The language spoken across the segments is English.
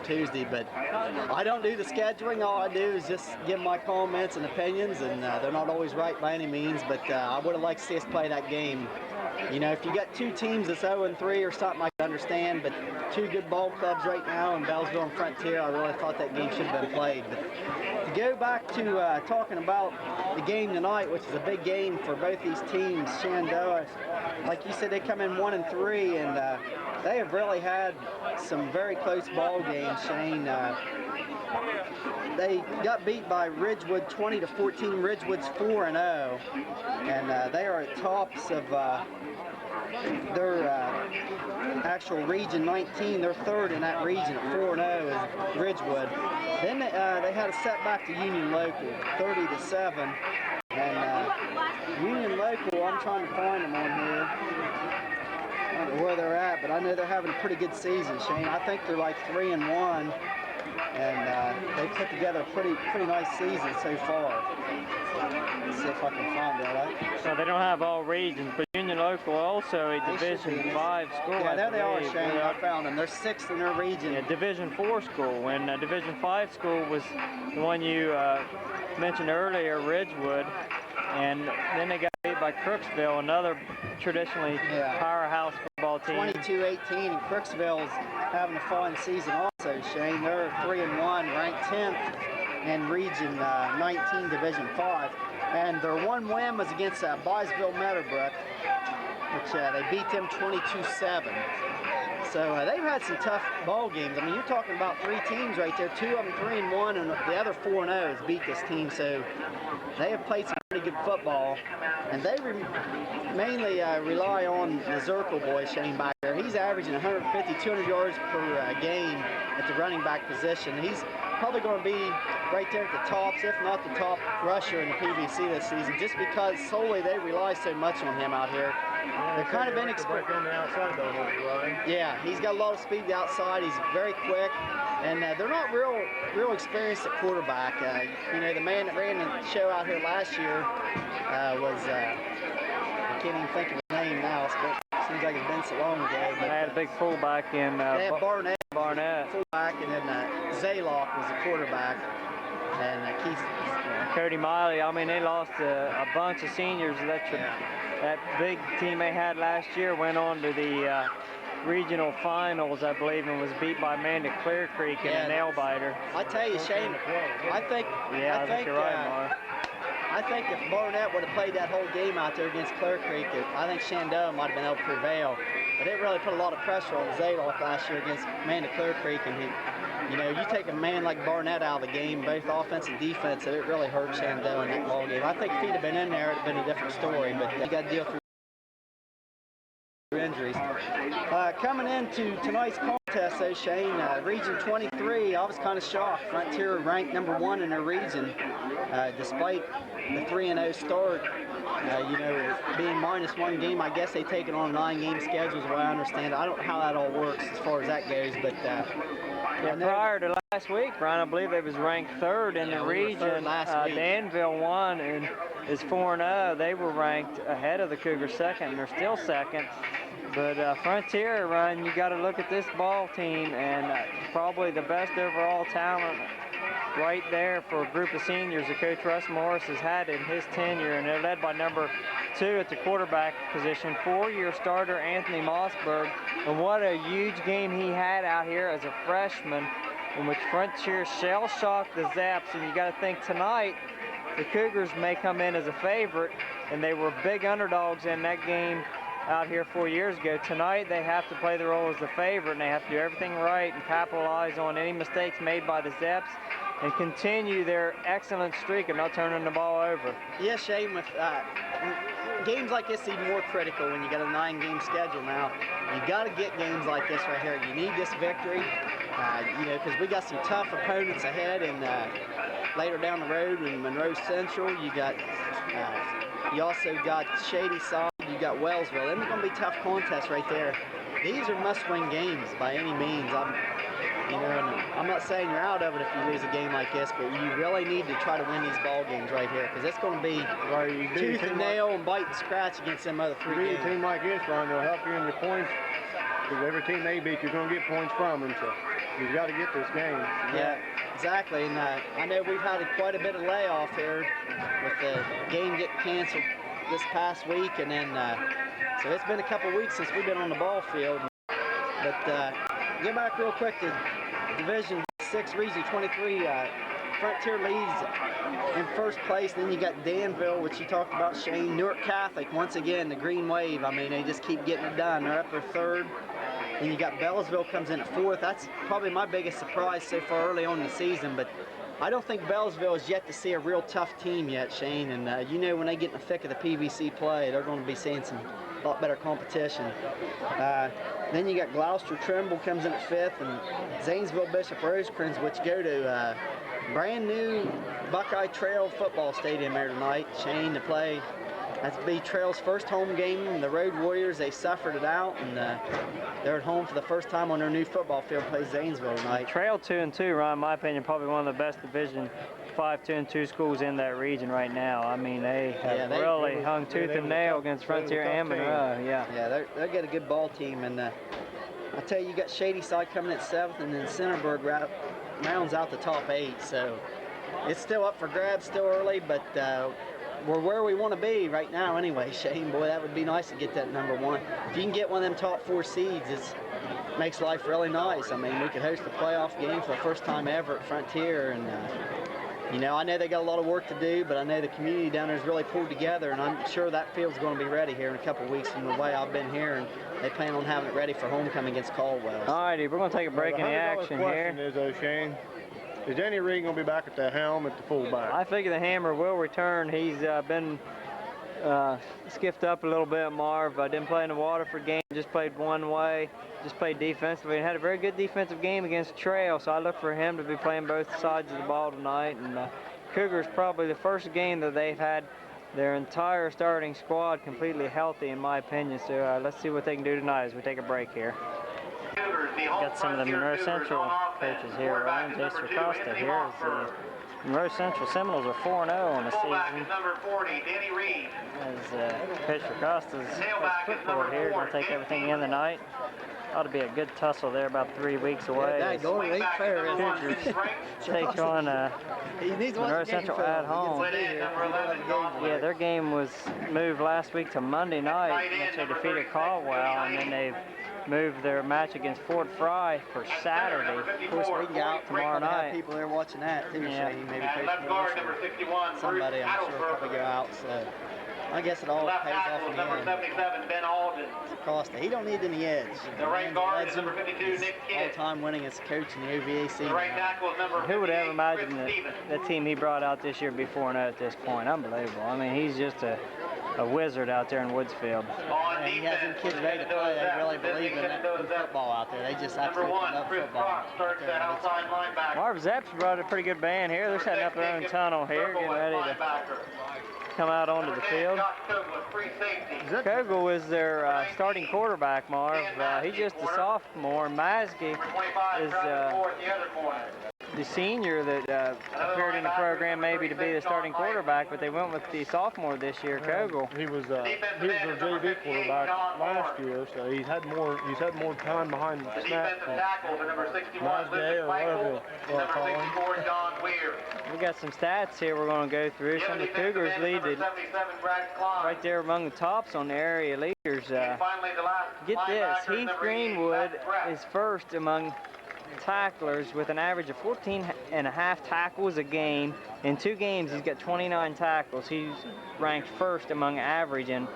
or Tuesday, but I don't do the scheduling. All I do is just give my comments and opinions, and they're not always right by any means, but I would have liked to see us play that game. You know, if you got two teams that's 0-3 or something, I can understand, but two good ball clubs right now in Bellsville and Frontier, I really thought that game should have been played. But to go back to talking about the game tonight, which is a big game for both these teams, Shenandoah, like you said, they come in 1-3, and they have really had some very close ball games, Shane. They got beat by Ridgewood 20-14. Ridgewood's 4-0, and they are at tops of their actual region 19. They're third in that region at 4-0 is Ridgewood. Then they had a setback to Union Local, 30-7, and Union Local, I'm trying to find them on here. I don't know where they're at, but I know they're having a pretty good season, Shane. I think they're like 3-1. And they put together a pretty nice season so far. Let's see if I can find that. So they don't have all regions, but Union Local also a Division 5 school. Yeah, there they are, Shane. I found them. They're 6th in their region. Yeah, Division 4 school. When Division 5 school was the one you mentioned earlier, Ridgewood, and then they got beat by Crooksville, another traditionally powerhouse football team. 22-18, and Crooksville's having a fine season also, Shane. They're 3-1, ranked 10th in Region 19, Division 5. And their one win was against Byesville Meadowbrook, which they beat them 22-7. So they've had some tough ball games. I mean, you're talking about 3 teams right there, 2 of them 3-1, and the other 4-0 has beat this team. So they have played some pretty good football, and they mainly rely on the Zirkle boy, Shane, back there. He's averaging 150, 200 yards per game at the running back position. He's probably going to be right there at the tops, if not the top rusher in the PVC this season, just because solely they rely so much on him out here. They're kind of inexperienced on the outside, though, right? Yeah, he's got a lot of speed outside. He's very quick, and they're not real experienced at quarterback. You know, the man that ran the show out here last year was I can't even think of his name now. It seems like it's been so long ago. They had a big fullback in Barnett. Fullback, and then Zaylock was the quarterback, and Keith. Cody Miley. I mean, they lost a bunch of seniors. That big team they had last year went on to the regional finals, I believe, and was beat by Amanda Clear Creek in a nail biter. I tell you, Shane, I think you're right, Mark. I think if Barnett would have played that whole game out there against Clear Creek, I think Shenandoah might have been able to prevail. But it really put a lot of pressure on Zaylock last year against Amanda Clear Creek, and you know, you take a man like Barnett out of the game, both offense and defense, it really hurt Shenandoah in that ball game. I think if he'd have been in there, it'd have been a different story. But you got to deal through injuries. Coming into tonight's contest, though, Shane, Region 23, I was kind of shocked. Frontier ranked #1 in their region, despite the 3-0 start. You know, being -1 game, I guess they take it on a 9-game schedule, is the way I understand it. I don't know how that all works as far as that goes, but prior to last week, Brian, I believe they was ranked 3rd in the region. Danville won and is 4-0. They were ranked ahead of the Cougars 2nd, and they're still 2nd. But Frontier, Ryan, you got to look at this ball team, and probably the best overall talent right there for a group of seniors that Coach Russ Morris has had in his tenure, and they're led by number 2 at the quarterback position, 4-year starter Anthony Mossberg. And what a huge game he had out here as a freshman, in which Frontier shell-shocked the Zaps. And you got to think tonight, the Cougars may come in as a favorite, and they were big underdogs in that game out here 4 years ago. Tonight they have to play the role as the favorite, and they have to do everything right and capitalize on any mistakes made by the Zeps and continue their excellent streak of not turning the ball over. Yeah, Shane, with games like this even more critical when you got a 9-game schedule now. You got to get games like this right here. You need this victory, you know, because we got some tough opponents ahead, and later down the road in Monroe Central, you got you also got Shady Side, you got Wellsville. And they're going to be tough contests right there. These are must-win games by any means. You know, and I'm not saying you're out of it if you lose a game like this, but you really need to try to win these ball games right here, because it's going to be tooth and nail and bite and scratch against them other 3 games. A team like this, Ron, they'll help you in your points, because every team they beat, you're going to get points from them. So You've got to get this game. Yeah, exactly. And I know we've had quite a bit of layoff here with the game getting canceled this past week, and then so it's been a couple weeks since we've been on the ball field. But get back real quick to Division 6, Region 23. Frontier leads in first place. Then you got Danville, which you talked about, Shane. Newark Catholic, once again, the Green Wave. I mean, they just keep getting it done. They're up there third. Then you got Bellsville comes in at fourth. That's probably my biggest surprise so far early on in the season. But I don't think Bellsville is yet to see a real tough team yet, Shane. And you know, when they get in the thick of the PVC play, they're going to be seeing some lot better competition. Then you got Gloucester Trimble comes in at fifth, and Zanesville Bishop Rosecrans, which go to brand new Buckeye Trail football stadium there tonight, Shane, to play. That's B Trail's first home game. The Road Warriors, they suffered it out, and they're at home for the first time on their new football field. Plays Zanesville tonight. Trail 2-2, Ron, in my opinion, probably one of the best Division 5 2-2 schools in that region right now. I mean, they have really hung tooth and nail against Frontier and Monroe. Yeah, they'll get a good ball team, and I tell you, you got Shady Side coming at 7th, and then Centerburg rounds out the top 8. So it's still up for grabs, still early, but we're where we want to be right now anyway, Shane. Boy, that would be nice to get that number 1. If you can get one of them top 4 seeds, it makes life really nice. I mean, we could host a playoff game for the first time ever at Frontier, and you know, I know they got a lot of work to do, but I know the community down there is really pulled together, and I'm sure that field's going to be ready here in a couple of weeks from the way I've been here, and they plan on having it ready for homecoming against Caldwell. All righty, we're going to take a break in the action here. The question is, though, Shane, is Danny Reed going to be back at the helm at the fullback? I figure the Hammer will return. He's been skiffed up a little bit, Marv. Didn't play in the Waterford game, just played one way, just played defensively, and had a very good defensive game against Trail, so I look for him to be playing both sides of the ball tonight. And Cougars probably the first game that they've had their entire starting squad completely healthy, in my opinion, so let's see what they can do tonight as we take a break here. Got some of the Monroe Central coaches here. Ryan Jason Costa here is the Monroe Central Seminoles are 4-0 on the season. As Coach Costa's footboard here, going to take everything in tonight. Ought to be a good tussle there, about 3 weeks away. Yeah, going late fair. Take on Monroe Central at home. Yeah, their game was moved last week to Monday night, which they defeated Caldwell, and then they've moved their match against Fort Fry for Saturday. Of course, we can go out tomorrow night. Have people there watching that too. Yeah. Maybe somebody, I'm sure, probably go out. So I guess it all pays off in the end. Costa, he don't need any edge. The right guard is number 52, Nick Kidd. All-time winningest coach in the OVAC. The right tackle is number 58, who would ever imagine that team he brought out this year before and at this point? Unbelievable. I mean, he's just a wizard out there in Woodsfield. And he has them kids ready to play. They really believe in football out there. They just absolutely love football. Marv Zepp's brought a pretty good band here. They're setting up their own tunnel here, getting ready to come out onto the field. Kogel is their starting quarterback, Marv. He's just a sophomore. Mazgi is the senior that appeared in the program maybe to be the starting quarterback, but they went with the sophomore this year, Kogel. He was their JV quarterback last year, so he's had more time behind the snap. We got some stats here we're going to go through. Some of the Cougars lead right there among the tops on the area leaders. Get this, Heath Greenwood is first among tacklers with an average of 14.5 tackles a game. In 2 games, he's got 29 tackles. He's ranked first among average in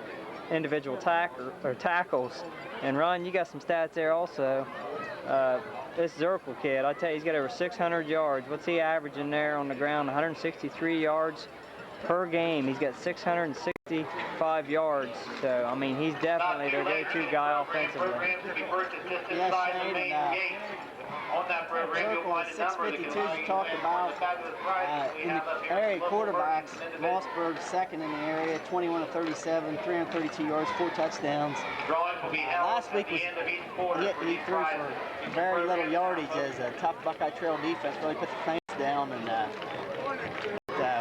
individual tackles. And Ron, you got some stats there also. This Zirkle kid, I tell you, he's got over 600 yards. What's he averaging there on the ground? 163 yards per game. He's got 665 yards. So, I mean, he's definitely their go-to guy offensively. Yes, Shane, Zirkle is 652 you talked about. In the area quarterbacks, Mossberg second in the area, 21 of 37, 332 yards, 4 touchdowns. Last week he threw for very little yardage as a tough Buckeye Trail defense really put the clamps down, and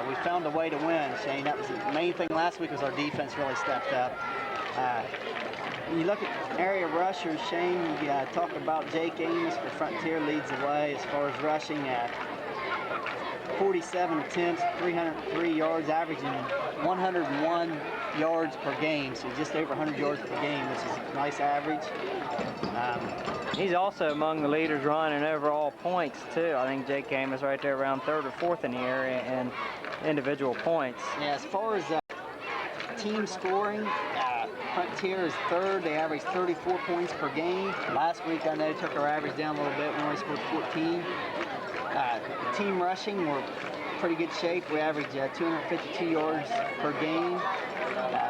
we found a way to win, Shane. That was the main thing last week, was our defense really stepped up. You look at area rushers, Shane, you talk about Jake Amos for Frontier leads the way as far as rushing at 47 attempts, 303 yards, averaging 101 yards per game, so just over 100 yards per game, which is a nice average. He's also among the leaders running overall points too. I think Jake Amos right there around 3rd or 4th in the area in individual points. Yeah, as far as team scoring, Frontier is 3rd. They average 34 points per game. Last week I know took our average down a little bit. We only scored 14. Team rushing, we're pretty good shape. We average 252 yards per game.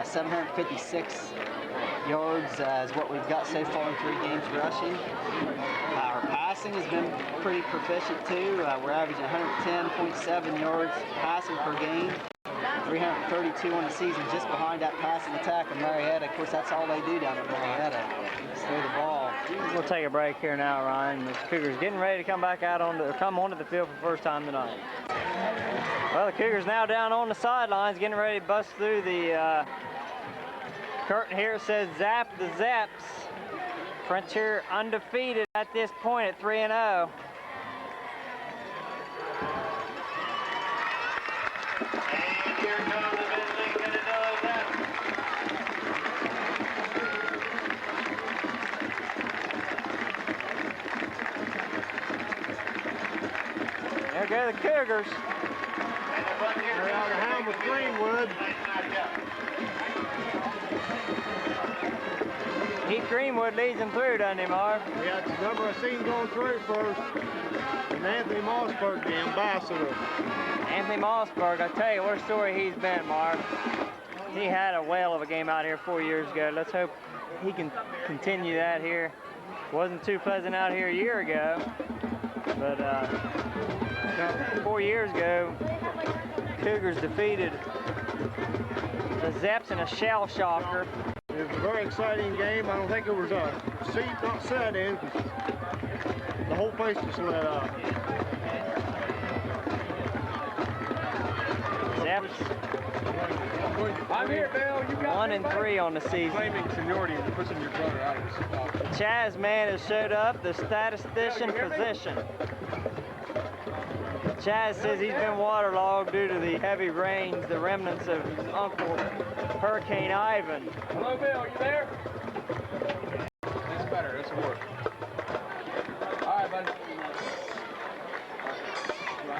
756 yards is what we've got so far in 3 games rushing. Our passing has been pretty proficient too. We're averaging 110.7 yards passing per game. 332 on the season, just behind that passing attack of Marietta. Of course, that's all they do down at Marietta, is throw the ball. We'll take a break here now, Ryan. The Cougars getting ready to come back out come onto the field for the first time tonight. Well, the Cougars now down on the sidelines, getting ready to bust through the curtain here. It says Zap the Zaps. Frontier undefeated at this point at 3-0. Here comes the visiting Shenandoah Zaps. There go the Cougars. And the Frontier They're out of hand with Greenwood. Heath Greenwood leads them through, doesn't he, Marv? Yeah, it's the number I seen going through first. And Anthony Mossberg, the ambassador. Anthony Mossberg, I tell you what a story he's been, Marv. He had a whale of a game out here 4 years ago. Let's hope he can continue that here. Wasn't too pleasant out here a year ago, but 4 years ago, Cougars defeated the Zeps in a shell shocker. It was a very exciting game. I don't think it was a seat not set in. The whole place just lit up. Zeps I'm here, Bill. You got 1-3 on the season. claiming seniority and pushing your brother out of the spot. Chaz man has showed up, the statistician physician. Chaz says he's been waterlogged due to the heavy rains, the remnants of Uncle Hurricane Ivan. Hello, Bill. You there? It's better. This will work. All right, buddy.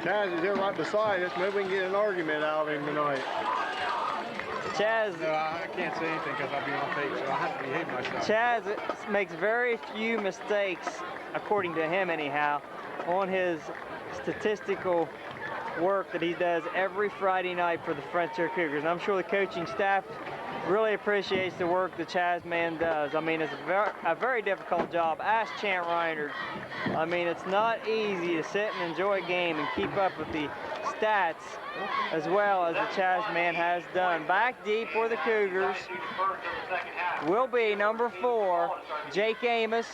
Chaz is here right beside us. Maybe we can get an argument out of him tonight. Chaz, No, I can't say anything because I'll be on tape, so I have to behave myself. Chaz makes very few mistakes, according to him anyhow, on his statistical work that he does every Friday night for the Frontier Cougars. And I'm sure the coaching staff really appreciates the work that Chaz man does. I mean, it's a very difficult job. Ask Chant Reinert. I mean, it's not easy to sit and enjoy a game and keep up with the stats as well as the Chaz man has done. Back deep for the Cougars will be number 4, Jake Amos,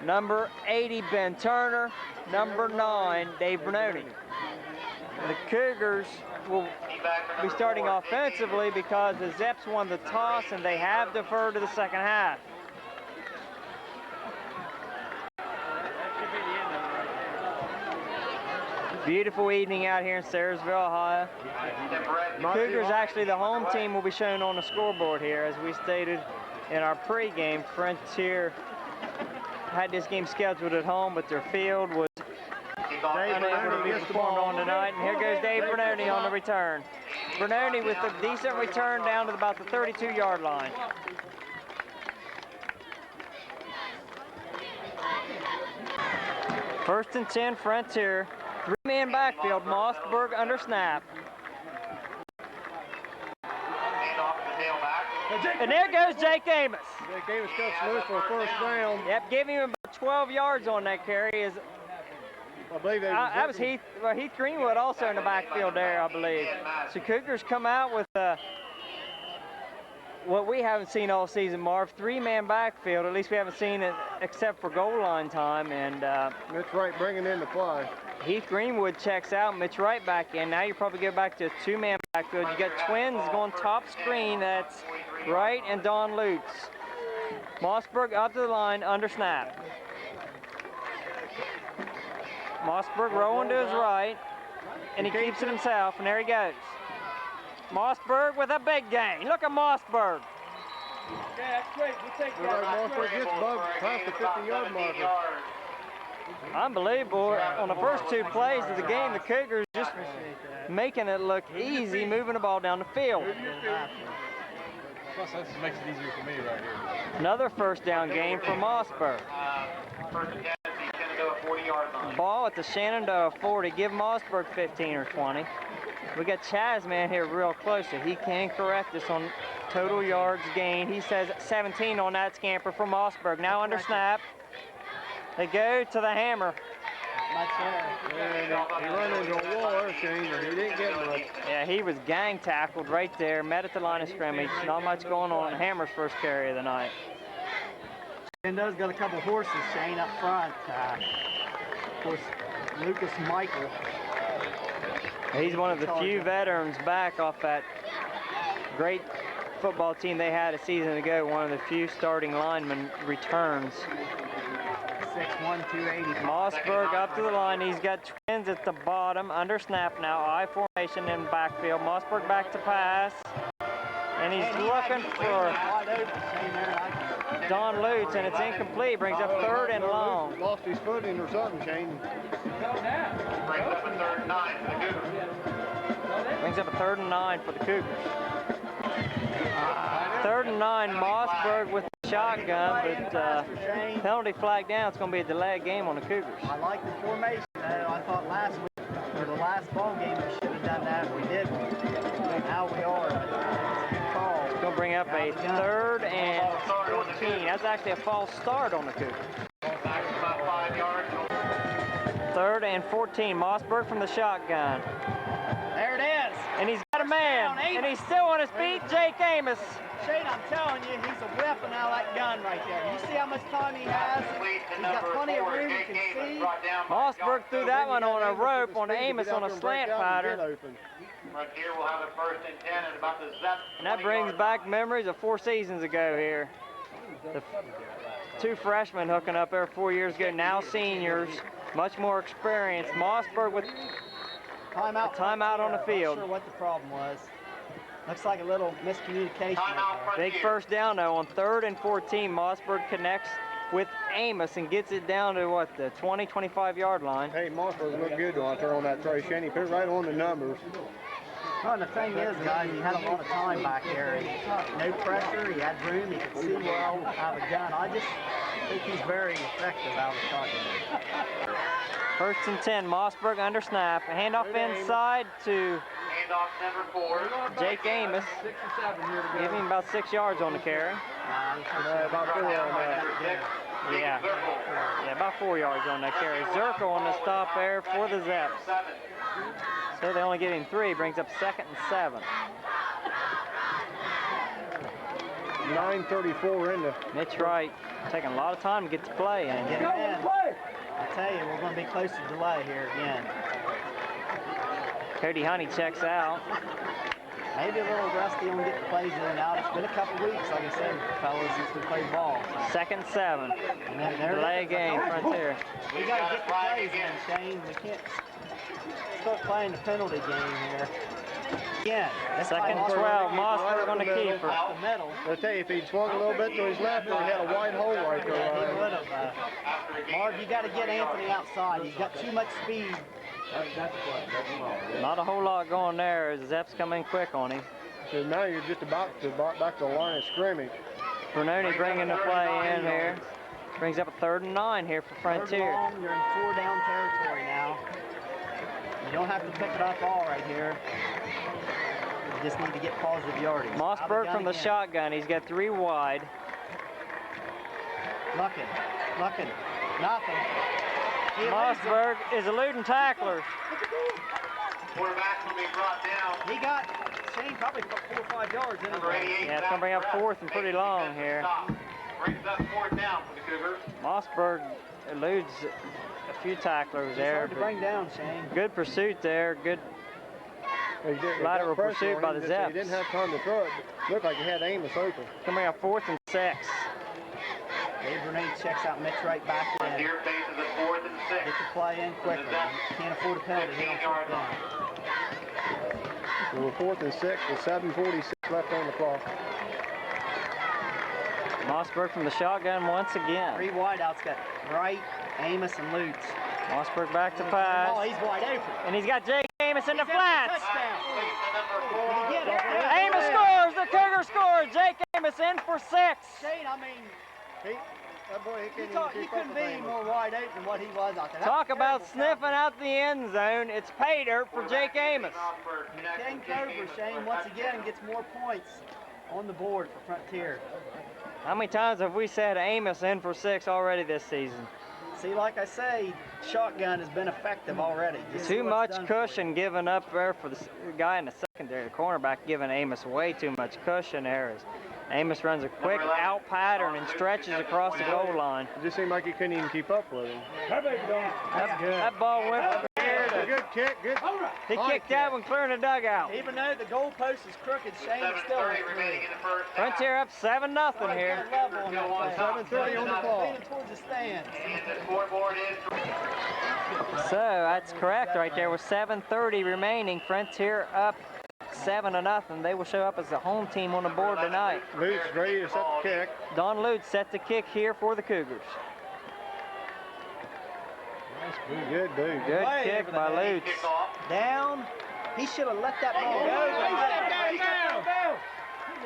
number 80, Ben Turner, number 9, Dave Bernoni. The Cougars will be starting offensively because the Zeps won the toss and they have deferred to the second half. Beautiful evening out here in Sayersville, Ohio. The Cougars, actually the home team, will be shown on the scoreboard here. As we stated in our pregame, Frontier had this game scheduled at home, but their field was unable to be performed on tonight. And here goes Dave Bernoni on the return. Bernoni with a decent return down to about the 32-yard line. First and 10, Frontier. 3-man backfield, Mossberg under snap. And there goes Jake Amos. Jake Amos cuts loose for a first down. Yep, giving him about 12 yards on that carry. I believe That was Heath Greenwood also in the backfield there, I believe. So Cougars come out with what we haven't seen all season, Marv, 3-man backfield. At least we haven't seen it except for goal line time. And Mitch Wright bringing in the play. Heath Greenwood checks out, Mitch Wright back in. Now you probably go back to a 2-man backfield. You got twins going top screen. That's Wright and Don Lutz. Mossberg up to the line, under snap. Mossberg rolling to his right, and he keeps it himself, and there he goes. Mossberg with a big gain. Look at Mossberg. Yeah, that's great. We'll take Looks like Mossberg gets bugged past the 50-yard marker. Unbelievable. On the first two plays of the game, the Cougars just making it look easy, moving the ball down the field. Plus, that makes it easier for me right here. Another first down game for Mossberg. First and 10 at the Shenandoah 40-yard line. Ball at the Shenandoah 40. Give Mossberg 15 or 20. We got Chazman here real close, so he can correct us on total yards gained. He says 17 on that scamper for Mossberg. Now under snap. They go to the hammer. And he ran into a wall there, Shane, but he didn't get much. Yeah, he was gang tackled right there, met at the line of scrimmage. Not much going on in Hammer's first carry of the night. Shenandoah's got a couple horses, Shane, up front. Of course, Lucas Michael. He's one of the few veterans back off that great football team they had a season ago. One of the few starting linemen returns. 6'1", 280. Mossberg up to the line. He's got twins at the bottom. Under snap now. I formation in the backfield. Mossberg back to pass. And he's looking for Don Lutz, and it's incomplete. Brings up third and long. Lost his footing or something, Shane. Brings up a 3rd and 9 for the Cougars. Brings up a 3rd and 9 for the Cougars. 3rd and 9, Mossberg with the shotgun, but penalty flag down. It's going to be a delayed game on the Cougars. I like the formation, though. I thought last week, or the last ball game, we should have done that. We didn't. Now we are. It's a good call. It's going to bring up a 3rd and 14. That's actually a false start on the Cougars. Back about 5 yards. 3rd and 14. Mossberg from the shotgun. There it is. And he's got a man. And he's still on his feet. Jake Amos. Shane, I'm telling you, he's a weapon out of that gun right there. You see how much time he has? He's got plenty of room. You can see. Mossberg threw that one on a rope on Amos on a slant pattern. Right here, we'll have a 1st and 10 and about the Zep. And that brings back memories of 4 seasons ago here. The 2 freshmen hooking up there 4 years ago, now seniors, much more experience. Mossberg with timeout on the field. I'm not sure what the problem was. Looks like a little miscommunication. Big first down though on 3rd and 14. Mossberg connects with Amos and gets it down to what, the 20-25 yard line. Hey, Mossberg looked good out there on that tray, Shane. He put it right on the numbers. Well, and the thing is, guys, he had a lot of time back there. No pressure, he had room, he could see well out of the gun. I just think he's very effective out of the shotgun. 1st and 10, Mossberg under snap. A handoff inside to Handoff number 4. Jake Amos. Give him about 6 yards on the carry. About 4 on that. Yeah, about 4 yards on that carry. Zirkle on the stop there for the Zeps. So they only give him 3, brings up 2nd and 7. 9:34 in the. Mitch Wright taking a lot of time to get to play. And Get him in. I tell you, we're going to be close to delay here again. Cody Honey checks out. Maybe a little rusty on getting plays in and out. It's been a couple weeks, like I said, fellas, since we played ball. 2nd and 7. And then there Delay game, Frontier. We got to get the plays in, Shane. We can't start playing the penalty game here. Again, 2nd and 12. Mossberg on the keeper. The middle. I'll tell you, if he'd swung a little bit to his left, he had a wide hole right Yeah, there. he would have. Marv, you got to get Anthony outside. He's got too much speed. Not a whole lot going there. Zeps come in quick on him. So now you're just about to back to the line of scrimmage. Brunoni bringing the play in here. Brings up a 3rd and 9 here for Frontier. Long, you're in 4 down territory now. You don't have to pick it up all right here. You just need to get positive yardage. Mossberg from the shotgun. He's got 3 wide. Looking, nothing. Mossberg is eluding tacklers. Quarterback will be brought down. He got, Shane, probably 4 or 5 yards in Number 88. Yeah, it's going to bring up 4th and pretty long here. Brings up 4th down for the Cougars. Mossberg eludes a few tacklers It's there. hard to bring down, Shane. Good pursuit there. Good lateral pursuit by the Zeps. He didn't have time to throw it. Looked like he had Amos open. Coming up 4th and 6. Dave Renee checks out Mitch right back in. Frontier faces a 4th and 6. Get the play in quickly. Can't afford a penalty here on 4th down. So we're 4th and 6 with 7:46 left on the clock. Mossberg from the shotgun once again. 3 wideouts got Wright, Amos, and Lutz. Mossberg back to pass. Oh, he's wide open. And he's got Jake Amos in the He's in for a flats. touchdown. Did he get it? Amos scores. The Cougars score. Jake Amos in for 6. Shane, I mean, That boy, he you can't even keep up couldn't with be Amos. more wide open than what he was out there. Talk about sniffing out the end zone. It's pay dirt for Jake Amos. Ken Cobra, Shane, once again gets more points on the board for Frontier. How many times have we said Amos in for 6 already this season? See, like I say, shotgun has been effective already. You see Too what much it's done for you. cushion given up there for the guy in the secondary. The cornerback giving Amos way too much cushion there. As Amos runs a quick out pattern and stretches across the goal line. It just seemed like he couldn't even keep up with him. That's good. That ball went from here A to... good kick, good. He kicked that one clear in the dugout. Even though the goalpost is crooked, Shane is still 7:30 remaining in the first half. Frontier up 7-0 here. Level on that play. 7:30 on the clock. Leaning towards the stands. And the scoreboard is So that's correct right there with 7:30 remaining. Frontier up 7-0. They will show up as the home team on the board tonight. Lutz ready to set the kick. Don Lutz set the kick here for the Cougars. Good dude. Good Way kick over the by head. Lutz. kickoff. Down. He should have let that ball go.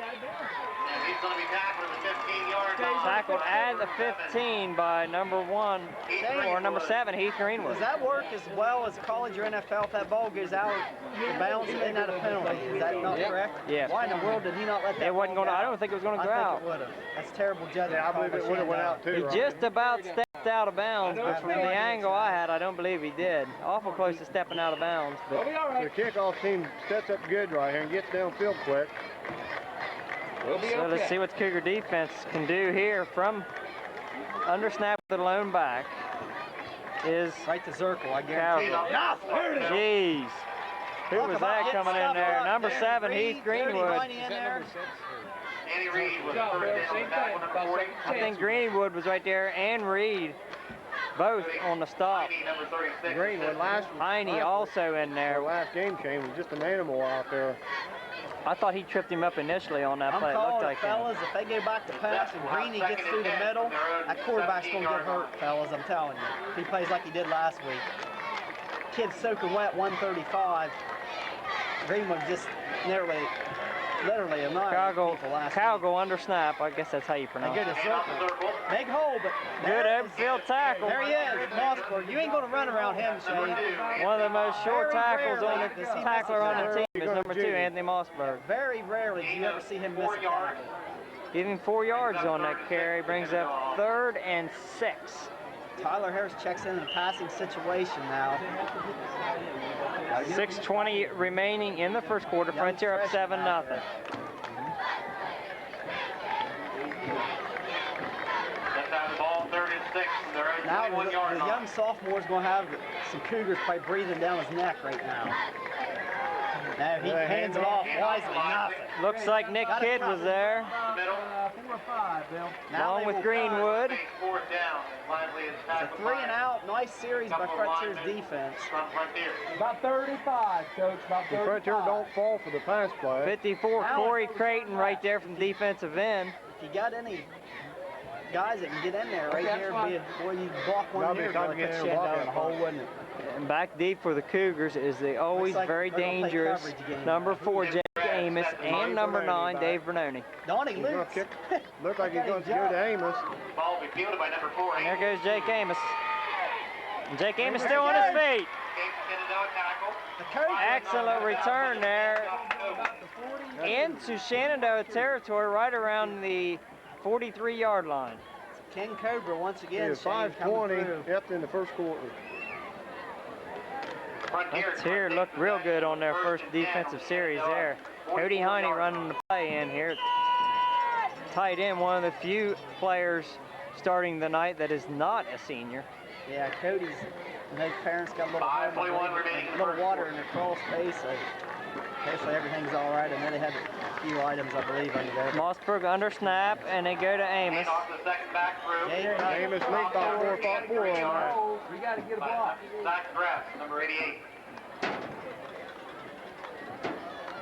And he's going to be tackled at the 15-yard line. Tackled at the 15 by number 1 or number 7, Heath Greenwood. Does that work as well as college or NFL if that ball goes out of bounds and not a penalty? Is that not correct? Yes. Why in the world did he not let that It wasn't ball going to, go I don't think it was going to I go think out. it would have. That's terrible judgment. Yeah, I believe it would have went out too. He right? just about stepped out of bounds, but from the angle I had, I don't believe he did. Awful close to stepping out of bounds. But The kickoff team sets up good right here and gets downfield quick. so let's see what the Cougar defense can do here from under snap with the lone back. Is Right to Zirkle, I guarantee you. Jeez. Who was that coming in there? Number 7, Heath Greenwood. Danny Reed was first down with that one, number 40. I think Greenwood was right there and Reed, both on the stop. Heine, number 36. Greenwood Heine also in Their there. last game came was just an animal out there. I thought he tripped him up initially on that I'm play. It looked calling it, like him. fellas. If they go back to pass and Greeny gets through the middle, that quarterback's going to get hurt, fellas. I'm telling you. If he plays like he did last week. Kid's soaking wet, 135. Greenwood just literally annihilated people last week. Cowgill under snap. I guess that's how you They pronounce go it. to Zirkle. Big hole, but Good there upfield tackle. There he is, Mossberg. You ain't going to run around him, Shane. One of the most short Very tackles on rarely the does he tackler miss a on the tackle. team is number 2, Anthony Mossberg. Very rarely do you ever see him miss a tackle. Give him 4 yards on that carry. Brings up 3rd and 6. Tyler Harris checks in a passing situation now. 6:20 remaining in the first quarter. Frontier up 7-0. Let's have the ball 3rd and 6 from their own Now 21-yard the line. young sophomore's going to have some Cougars probably breathing down his neck right now. Now he hands it off wisely, nothing. Looks like Nick Kidd was there, Middle. 4 or 5, Bill. Now along they with will Greenwood. Face 4th down. Lively is cut. tackled It's a 3 and out. Nice series by Frontier's defense. from Frontier. About 35, Coach. About The 35. Frontier don't fall for the pass play. 54, Corey Creighton right there from defensive end. If you got any guys that can get in there right here, boy, you block one That'll be here, time really to get put in you and down block in the that hole, ball. wouldn't it? And back deep for the Cougars is the always like very they're gonna play dangerous coverage again. number 4, Jake Amos, and number 9, Dave Bernoni. Donnie He's gonna Lutz. kick. Look like he's going to go to Amos. Ball will be fielded by number 4. And there goes Jake Amos. And Jake Amos still on his feet. Shenandoah tackle. The coach. Excellent return there into Shenandoah territory right around the 43-yard line. Ken Cobra once He again. is Shane, coming 5:20 through. left in the first quarter. Frontier looked real good on their first defensive series there. Cody Heine running the play in here. Tight end, one of the few players starting the night that is not a senior. Yeah, Cody's. His parents got a little, 5:21 remaining in the little first water in their crawl space. So hopefully everything's all right. I know they had a few items, I believe, under there. Mossberg under snap, and they go to Amos. Off the second back through. Amos late about 4 on that. We got to get a block. Zach Graff, number 88.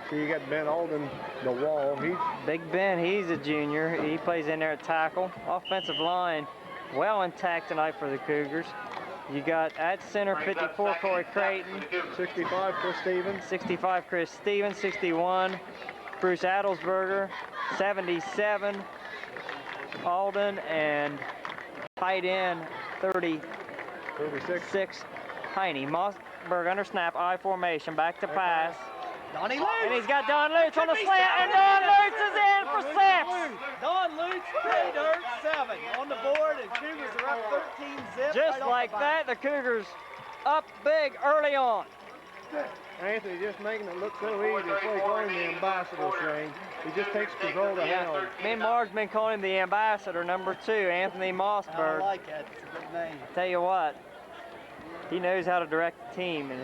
So you got Ben Alden, the wall. He's Big Ben, he's a junior. He plays in there at tackle. Offensive line, well intact tonight for the Cougars. You got at center 54 Corey Creighton, 65 Chris Stevens, 65 Chris Stevens, 61 Bruce Adelsberger, 77 Alden, and tight end 36 Heine. Mossberg under snap, I formation, back to pass. Donnie Lutz! And he's got Don Lutz on the slant, and Don Lutz is in for 6. Don Lutz, pay dirt 7 on the board, and Cougars are up 13 zip. Just right like off the that, the Cougars up big early on. Anthony just making it look so easy to play calling the ambassador, Shane. He just takes control of the helm. Me and Mark's been calling him the ambassador, number 2, Anthony I Mossberg. like that. It's a good name. Tell you what, he knows how to direct the team, and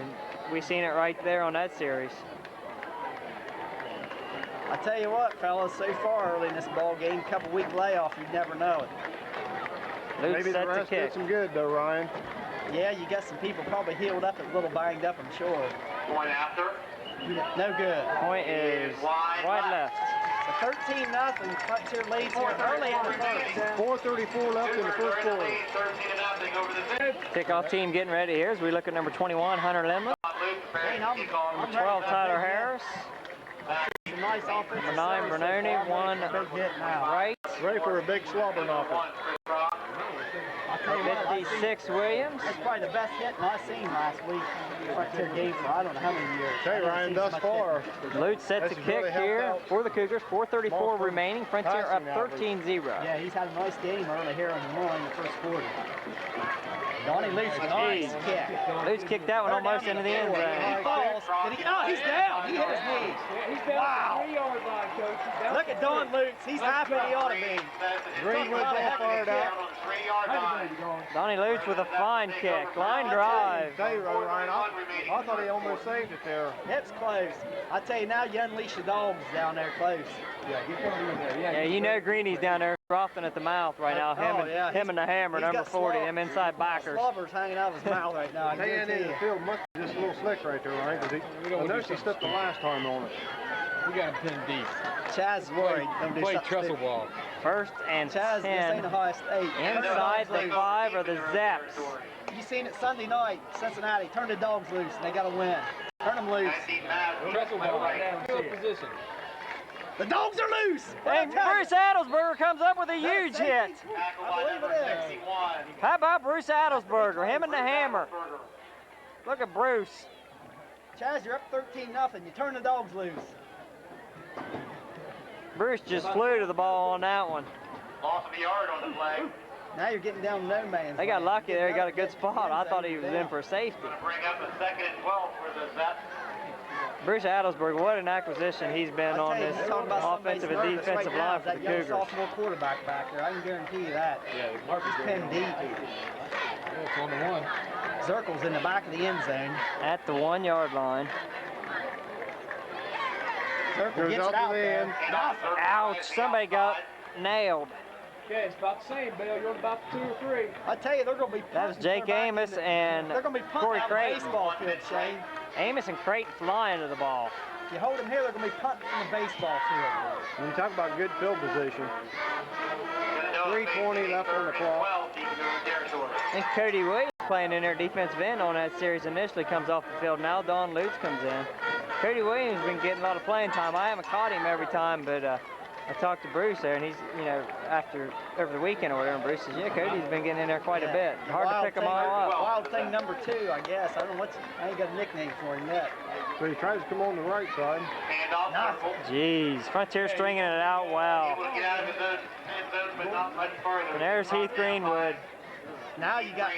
we seen it right there on that series. I tell you what, fellas, so far early in this ball game, couple-week layoff, you'd never know it. Lutz Maybe the set to rest kick. did some good though, Ryan. Yeah, you got some people probably healed up and a little banged up, I'm sure. Point after. No good. Point is wide left. So 13-0, Frontier leads here early in the first. 4:34 left in the first quarter. 13-0 over the zip. Kickoff team getting ready here as we look at number 21, Hunter Lemlin. Number 12, Tyler Harris. It's a nice offensive Number 9, service so Bernoni, far. 1 Big hit now. right. Ready for a big slobbering offer. I'll tell you what, I think 56 Williams. that's probably the best hit I seen last week. Frontier game for I don't know how many years. Hey, Ryan, thus far, Lutz set to This has kick really helped here out. for the Cougars. 4:34 remaining. Frontier up passing average. 13-0. Yeah, he's had a nice game early here in the first quarter. Donnie Lutz, nice kick. Lutz kicked that one almost into the end He zone. falls. Did he? Oh, he's down. He hit his knee. He's down Wow. the 3-yard line, Coach. He's down Look at Don Lutz. He's happy he ought to be. Greenwood's all fired up. Donnie Lutz with a fine kick. Line drive. Tell you, Ryan, I thought he almost saved it there. It's close. I tell you now, you unleash the dogs down there close. Yeah, get him in there. Yeah, you know Greeny's down there frothing at the mouth right now. Him and the hammer, He's number got 40, them inside backers. Slobbers hanging out of his mouth right now. I Staying guarantee in the you. field must be just a little slick right there, Ryan, because I noticed he slipped the last time on it. We got him pinned deep. Chaz is worried. Don't do Play something trestle stupid. ball. First and Chaz, this ain't 10. Ohio State. Inside the 5 are the Zaps. You seen it Sunday night, Cincinnati. Turn the dogs loose, and they got to win. Turn them loose. Trestle ball right down field position. The dogs are loose. And Bruce Adelsberger comes up with a huge hit. I believe it is. How about Bruce Adelsberger? Him and the hammer. Look at Bruce. Chaz, you're up 13-0. You turn the dogs loose. Bruce just flew to the ball on that one. Loss of a yard on the flag. Now you're getting down no man's They got land. lucky there. He got a good Get spot. I the thought he was down. in for safety. Going to bring up a 2nd and 12 for the Zaps. Bruce Adelsberger, what an acquisition he's been on this offensive and defensive line for the That young Cougars. sophomore quarterback back there. I can guarantee you that. Yeah, He's pinned deep. Yeah, it's on the 1. Circles in the back of the end zone. At the 1-yard line. Circle Goes gets out it to out the there. end. Ouch, somebody got nailed. Okay, it's about the same, Bill. You're about 2 or 3. I tell you, they're going to be That was punting Jake clear back Amos in the- and they're going to be punting Corey out of the Creighton. baseball field, Shane. Amos and Creighton flying to the ball. If you hold them here, they're going to be punting from the baseball field. When you talk about good field position, 3:20 left on the clock. And Cody Williams playing in there defensive end on that series initially comes off the field. Now Don Lutz comes in. Cody Williams has been getting a lot of playing time. I haven't caught him every time, but I talked to Bruce there, and he's, after over the weekend or whatever, and Bruce says, yeah, Cody's been getting in there quite a bit. Hard to pick them all up. Wild thing number 2, I guess. I don't know I ain't got a nickname for him yet. So he tries to come on the right side. Jeez, Frontier stringing it out well. And there's Heath Greenwood. Now you got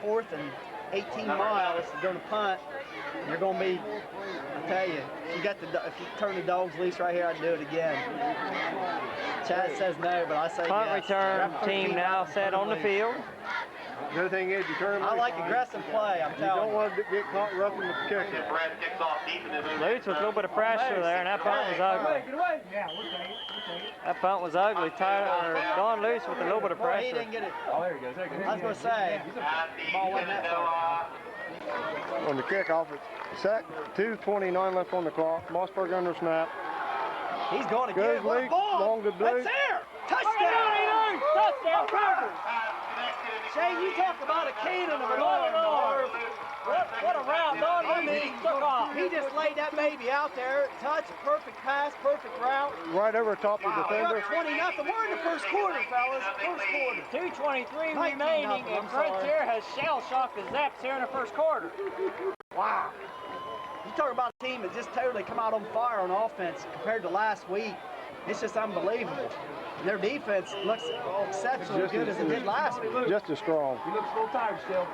4th and 18 miles. You're going to punt. You're going to be, I tell you, if you turn the dogs loose right here, I'd do it again. Chad says no, but I say Punt yes. return Grab team 13 now out, set turn on the loose. field. Good thing is you turn. I like aggressive play, I'm You telling don't you. want to get caught roughing the kicker. Brad kicks off deep in the middle. Lutz with a little bit of pressure there, and that punt was ugly. Get away. That punt was ugly. Don Lutz with a little bit of Boy, he pressure. didn't get it. Oh, there he goes. There he goes. I was going to say, ball wasn't that far. On the kickoff, it's set. 2:29 left on the clock. Mossberg under snap. He's going to Goes get what a Leak, ball. long to That's Blue. there. Touchdown. Touchdown, Cougars! Shane, you talk about a cannon of an arm. What a route Don Lutz took off. He just laid that baby out there. Touch, perfect pass, perfect route. Right over top of the We're defender. up 20-0. We're in the first quarter, fellas. First quarter. 2:23 19 remaining, nothing, and I'm sorry. Frontier has shell-shocked the Zaps here in the first quarter. Wow. You talk about a team that just totally come out on fire on offense compared to last week. It's just unbelievable. Their defense looks exceptionally good as it did last week. Just as strong. He looks a little tired still.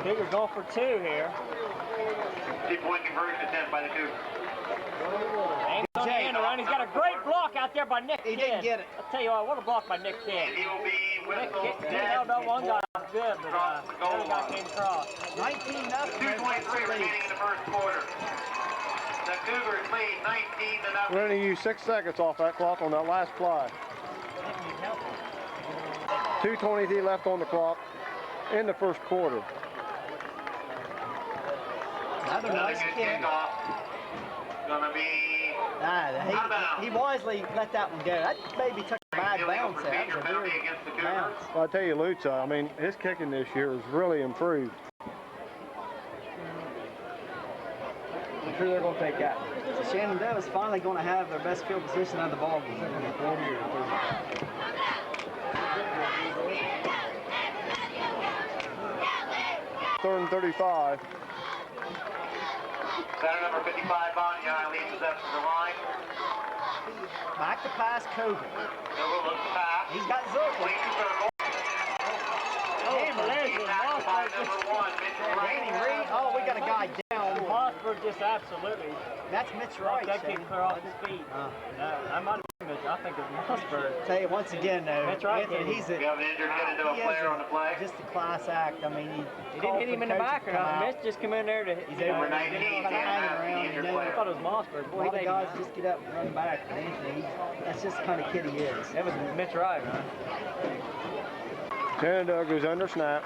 Cougars going for 2 here. 2-point conversion attempt by the Cougars. Hangs on the end around. He's got a great block out there by Nick He Kidd. didn't get it. I'll tell you what a block by Nick Kidd. He will be Nick whistled Kidd held up one guy good, but the other guy came across. 19-0. 2:23 remaining in the first quarter. The Cougars lead 19-0. We're going to use 6 seconds off that clock on that last play. 2:23 left on the clock in the first quarter. Another Another nice good kick. kickoff. Gonna be He wisely let that one go. That baby took a bad illegal bounce there. That procedure was a penalty weird against the Cougars. bounce. Well, I tell you, Lutz, I mean, his kicking this year has really improved. I'm sure they're going to take that. So Shenandoah is finally going to have their best field position of the ball game. 3rd and 35. Center number 55, Banya, leads us up to the line. Back to pass, Kogan. Silver looks to pass. He's got Zirkle. Leads the circle. There's Tackled by number 1, Mitchell Danny Wright. Reed. Oh, we got a guy down. Mossberg just absolutely That's Mitch Wright. that kid Shane. clear off his feet. I might have been Mitch. I think it's Mossberg. Tell you once again, though, Mitch Wright Anthony, he's We have an injured Shenandoah he is player on the play. just a class act. I mean, He didn't hit him in the back or nothing. Mitch just come in there to He's you know, over Number 19, kind of Dan hanging Hass, around. the You injured know, I thought it was Mossberg. a Boy, lot he of laid him guys down. just get up and run back. But Anthony, that's just the kind of kid he is. That was Mitch Wright, huh? Shenandoah goes under snap.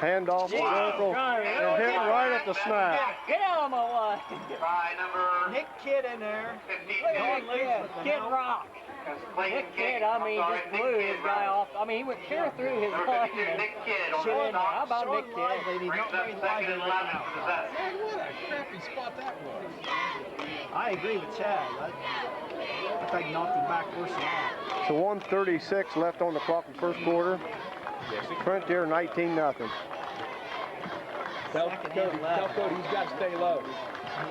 Handoff, circle, and hit right at the snap. Get out of my way. By number Nick Kidd in there. 56. Kid Rock. Nick Kidd, I mean, just blew his guy off. I mean, he went clear through his Number 52, lineman. Nick Kidd on Shit, the how stop. about Nick Kidd? Lively, he's Brings not up very 2nd lively and right 11 now. for the Zest. Man, what a crappy spot that was. I agree with Chad. I think he knocked him back worse than that. So 1:36 left on the clock in first quarter. Frontier 19-0. Tell Second Cody, and tell 11. Cody he's got to stay low.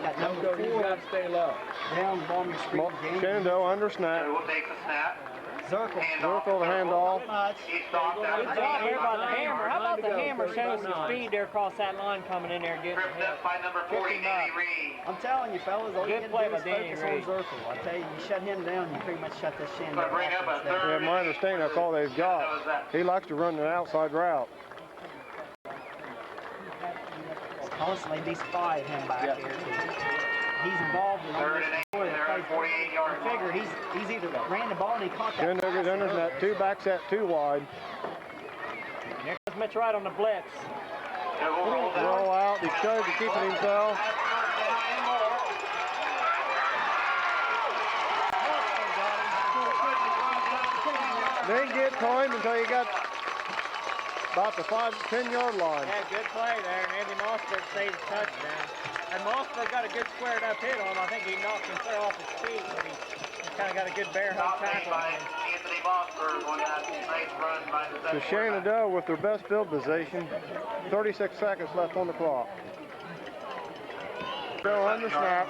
Got Tell number Cody he's 4 got to stay low. down Balmer Street game. Shenandoah under snap. So we'll take the snap. Zirkle. Circle the handoff. Much. He stopped Good after job the here by the hammer. How about the hammer showing some speed there across that line coming in there and getting tripped hit? up by number 40, Danny Reed. I'm telling you, fellas, all you Good got play to do by is Danny focus on Reed. Zirkle. I tell you, you shut him down, you pretty much shut this So Shenandoah bring up a offense down. third. Yeah, my understanding, that's all they've got. He likes to run an outside route. Constantly be spying him back here. He's involved in all Third this and 8, before they're that on plays. 48-yard I figure line. he's either ran the ball and he caught that Shenandoah pass goes under or- snap. 2 back set, 2 wide. And there goes Mitch Wright on the blitz. So we'll roll that. Roll out. He shows he's keeping himself. Didn't get to him until he got about the 5-10-yard line. Yeah, good play there, and Andy Mossberg saved a touchdown. And Mossberg got a good squared up hit on him. I think he knocked him clear off his feet, but he kind of got a good bear hug Top made tackle on by him. Anthony Mossberg on that nice run by the So Zest. Shenandoah with their best field position. 36 seconds left on the clock. Go under snap.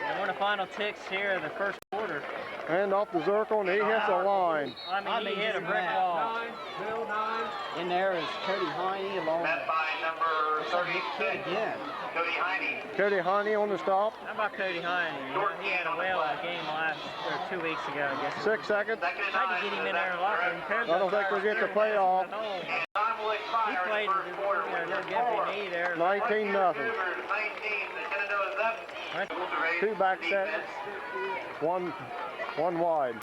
And one of the final ticks here of the first quarter. Hand off the Zirkle, and he hits a line. I mean, he hit a brick wall. Bill 9. In there is Cody Heine along Met by number Nick Kidd 36, again. Cody Heine. Cody Heine on the stop. How about Cody Heine? He had a whale of a game or 2 weeks ago, I guess. 6 seconds. Second and Tried to 9. get him in there a lot. I don't think we'll get the play off. And will expire in played the first quarter. a little gimpy knee there. 19 nothing. Cougars 19, the Shenandoah's up. Two back sets, one wide.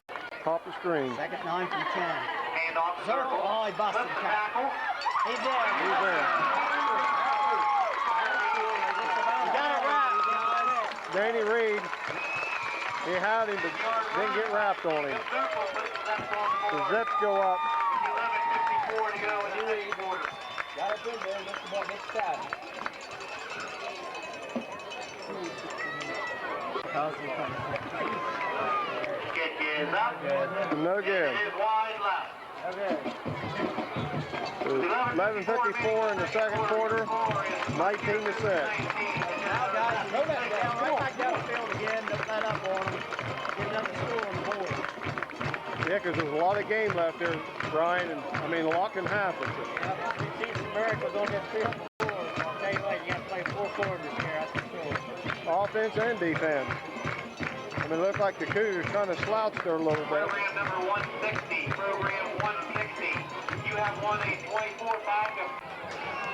Top the screen. Second 9 from 10. Hand off the Circle. circle. Oh, he busted Flip the the tackle. tackle. He's there. He's there. You got it wrapped, guys. Danny Reed, he had him, but didn't get wrapped on him. The zips go up. 11:54 to go in the second quarter. Got it in there. This is what makes that. Kick is up. No good. It is wide left. 11:54 in the second quarter, 19 to 6. Now, guys, go back down. Right back down the field again. Don't let up on them. Get another score on the board. Yeah, because there's a lot of game left there, Brian, and I mean, a lot can happen. We've seen some miracles on this field before. I'll tell you what, you got to play full forward this year, that's for sure. Offense and defense. I mean, it looked like the Cougars kind of slouched there a little bit. Program number 160. Program 160. You have won a 24-5.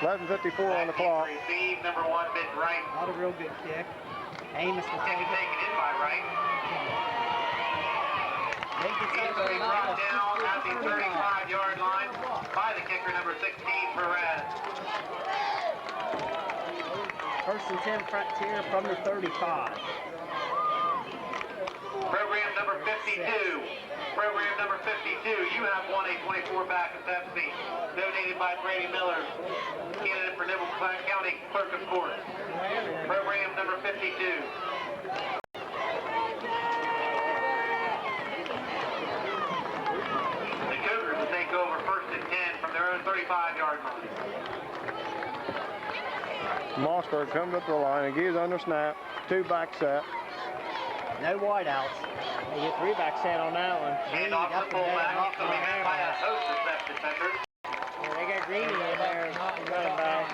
11:54 on the clock. Receive number 1 mid right. Not a real good kick. Amos will Kick take it. taken in by right. They get He's something going to out drop of down at the 35-yard line by the kicker number 16, Perez. First and 10 Frontier from the 35. Program number 52. Program number 52. You have won a 24-back of Pepsi, donated by Brady Miller, candidate for Nibble County Clerk of Court. Program number 52. The Cougars will take over first and 10 from their own 35-yard line. Mossberg comes up the line and gives under snap. Two back set. No wideouts. They get three back set on that one. Hand off to the fullback. He's going to be met by a host of Pep defenders. Yeah, they got Greeny in there running back.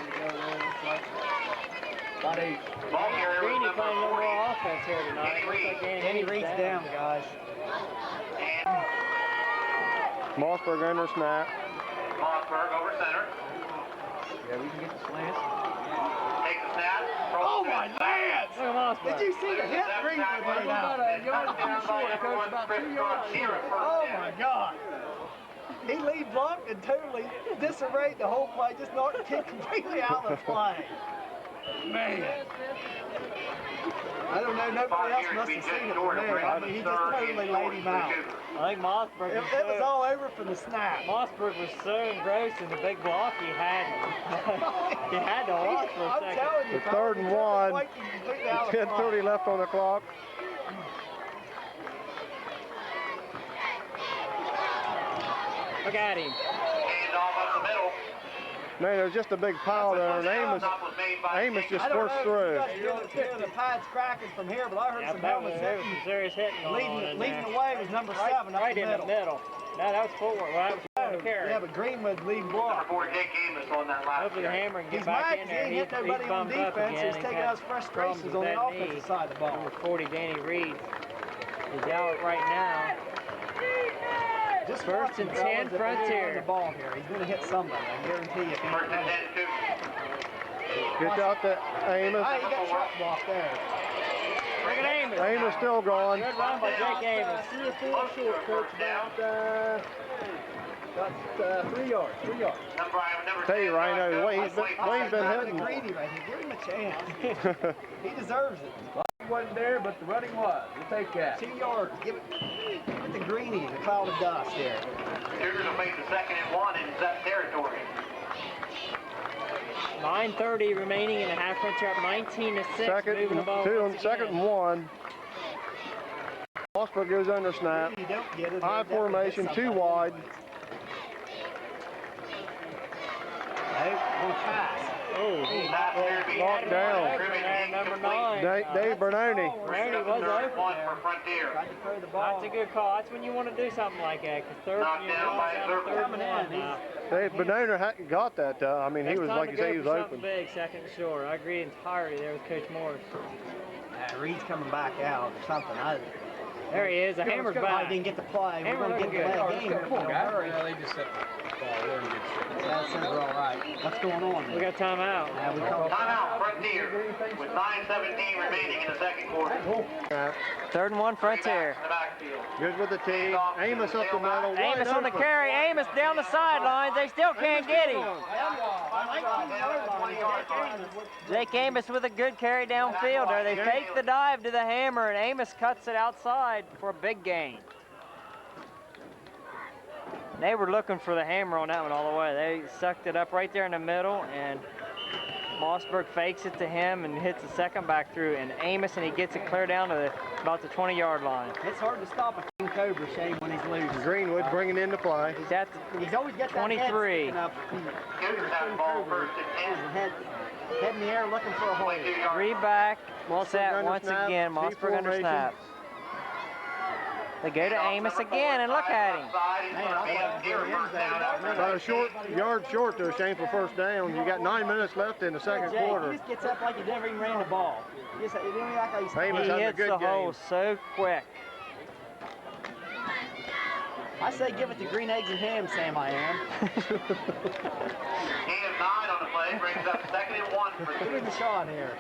Ball carrier was Greeny number playing a little 40. more offense here tonight. Danny Looks Reed. like Danny Reed's down, guys. And Mossberg under snap. Mossberg over center. Yeah, we can get the slants. Takes the snap. Oh, my man! Look at Mossberg. Did you see the hit Greenwood made out? Oh, my God. He lead blocked and totally disarrayed the whole play, just knocked the kid completely out of the play. Man. I don't know, nobody else must have seen it from there. I mean, he just totally laid him out. I think Mossberg It was all over from the snap. Mossberg was so engrossed in the big block he had. He had to watch for a I'm second. telling you, The third and one. 10:30 left on the clock. Look at him. Hand off up the middle. Man, there's just a big pile there, and Amos just forced through. The pad's cracking from here, but I heard some helmets there was hitting. some serious hitting going on in Leading there. the way was number 7 Right up in the middle. No, that was forward. Well, that was forward carry. Yeah, but Greenwood lead block. Number 4, Dick Amos on that last Hopefully the carry. hammer can He's get back mad in because there. he ain't hit nobody on bummed up defense. again. He's taking out his frustrations on the offensive side of the ball. Number 40, Danny Reed, is out right now. Just First and 10 Frontier. The ball here. He's going to hit somebody. I guarantee you. If he First and 10, Good job to Amos. Hey, you got shot block there. Look at Amos. Amos still gone. Good run by Jake Amos. About 3 yards. 3 yards. number Tell you, 10, Rhino, the way he's been That's hitting. greedy right here. Give him a chance. He deserves it. He wasn't there, but the running was. We'll take that. 2 yards. Give it to Greeny in a cloud of dust here. Cougars will face the second and 1 in that territory. 9:30 remaining in the half. Frontier up 19 to 6. Second, moving the ball two, once second again. and 1. Mossberg goes under snap. You don't get it. High formation, 2 wide. No, we'll pass. Knocked down. Number 9. Dave Bernoni. Bernoni was open One there. for Frontier. Tried to throw the ball. That's a good call. That's when you want to do something like that. Because third, Knocked you're down by down Zerk. third and Coming in. 1 now. Dave Bernoni hadn't got that. I mean, he Next was, time like to you go say, he for was something open. big, second and short. I agree entirely there with Coach Morris. Reed's coming back out or something. There he is. The hammer's I back. didn't get the play. We're Hammer going to looking get the good. play game here. Come on, guys. Yeah, they just said. That says we're all right. What's going on? We got timeout. Yeah, we call Timeout, Frontier, with 9:17 remaining in the second quarter. 3rd and 1, Frontier. In the backfield. Good with the tee. Amos up the middle. Amos on the carry. Amos down the sidelines. They still can't get him. Jake Amos with a good carry downfield there. They fake the dive to the hammer, and Amos cuts it outside for a big gain. They were looking for the hammer on that one all the way. They sucked it up right there in the middle, and Mossberg fakes it to him and hits the second back through, and Amos, and he gets it clear down to about the 20-yard line. It's hard to stop a King Cobra, Shane, when he's losing. Greenwood bringing into play. He's at He's always got that 23. head Cougars have the ball first and 10. head in the air looking for a hole. 22 yards. 3 back, set under once snap, again, T Mossberg under formation. snap. They go to Amos again, and look at him. About a yard short there, Shane, for first down. You got 9 minutes left in the second Jake, quarter. he just gets up like he never even ran the ball. He just, it don't act like he's Amos He having a hits good the game. hole so quick. I say give it to green eggs and ham, Sam, I am. Gain of 9 on the play, brings up 2nd and 1 for Give him a shot here.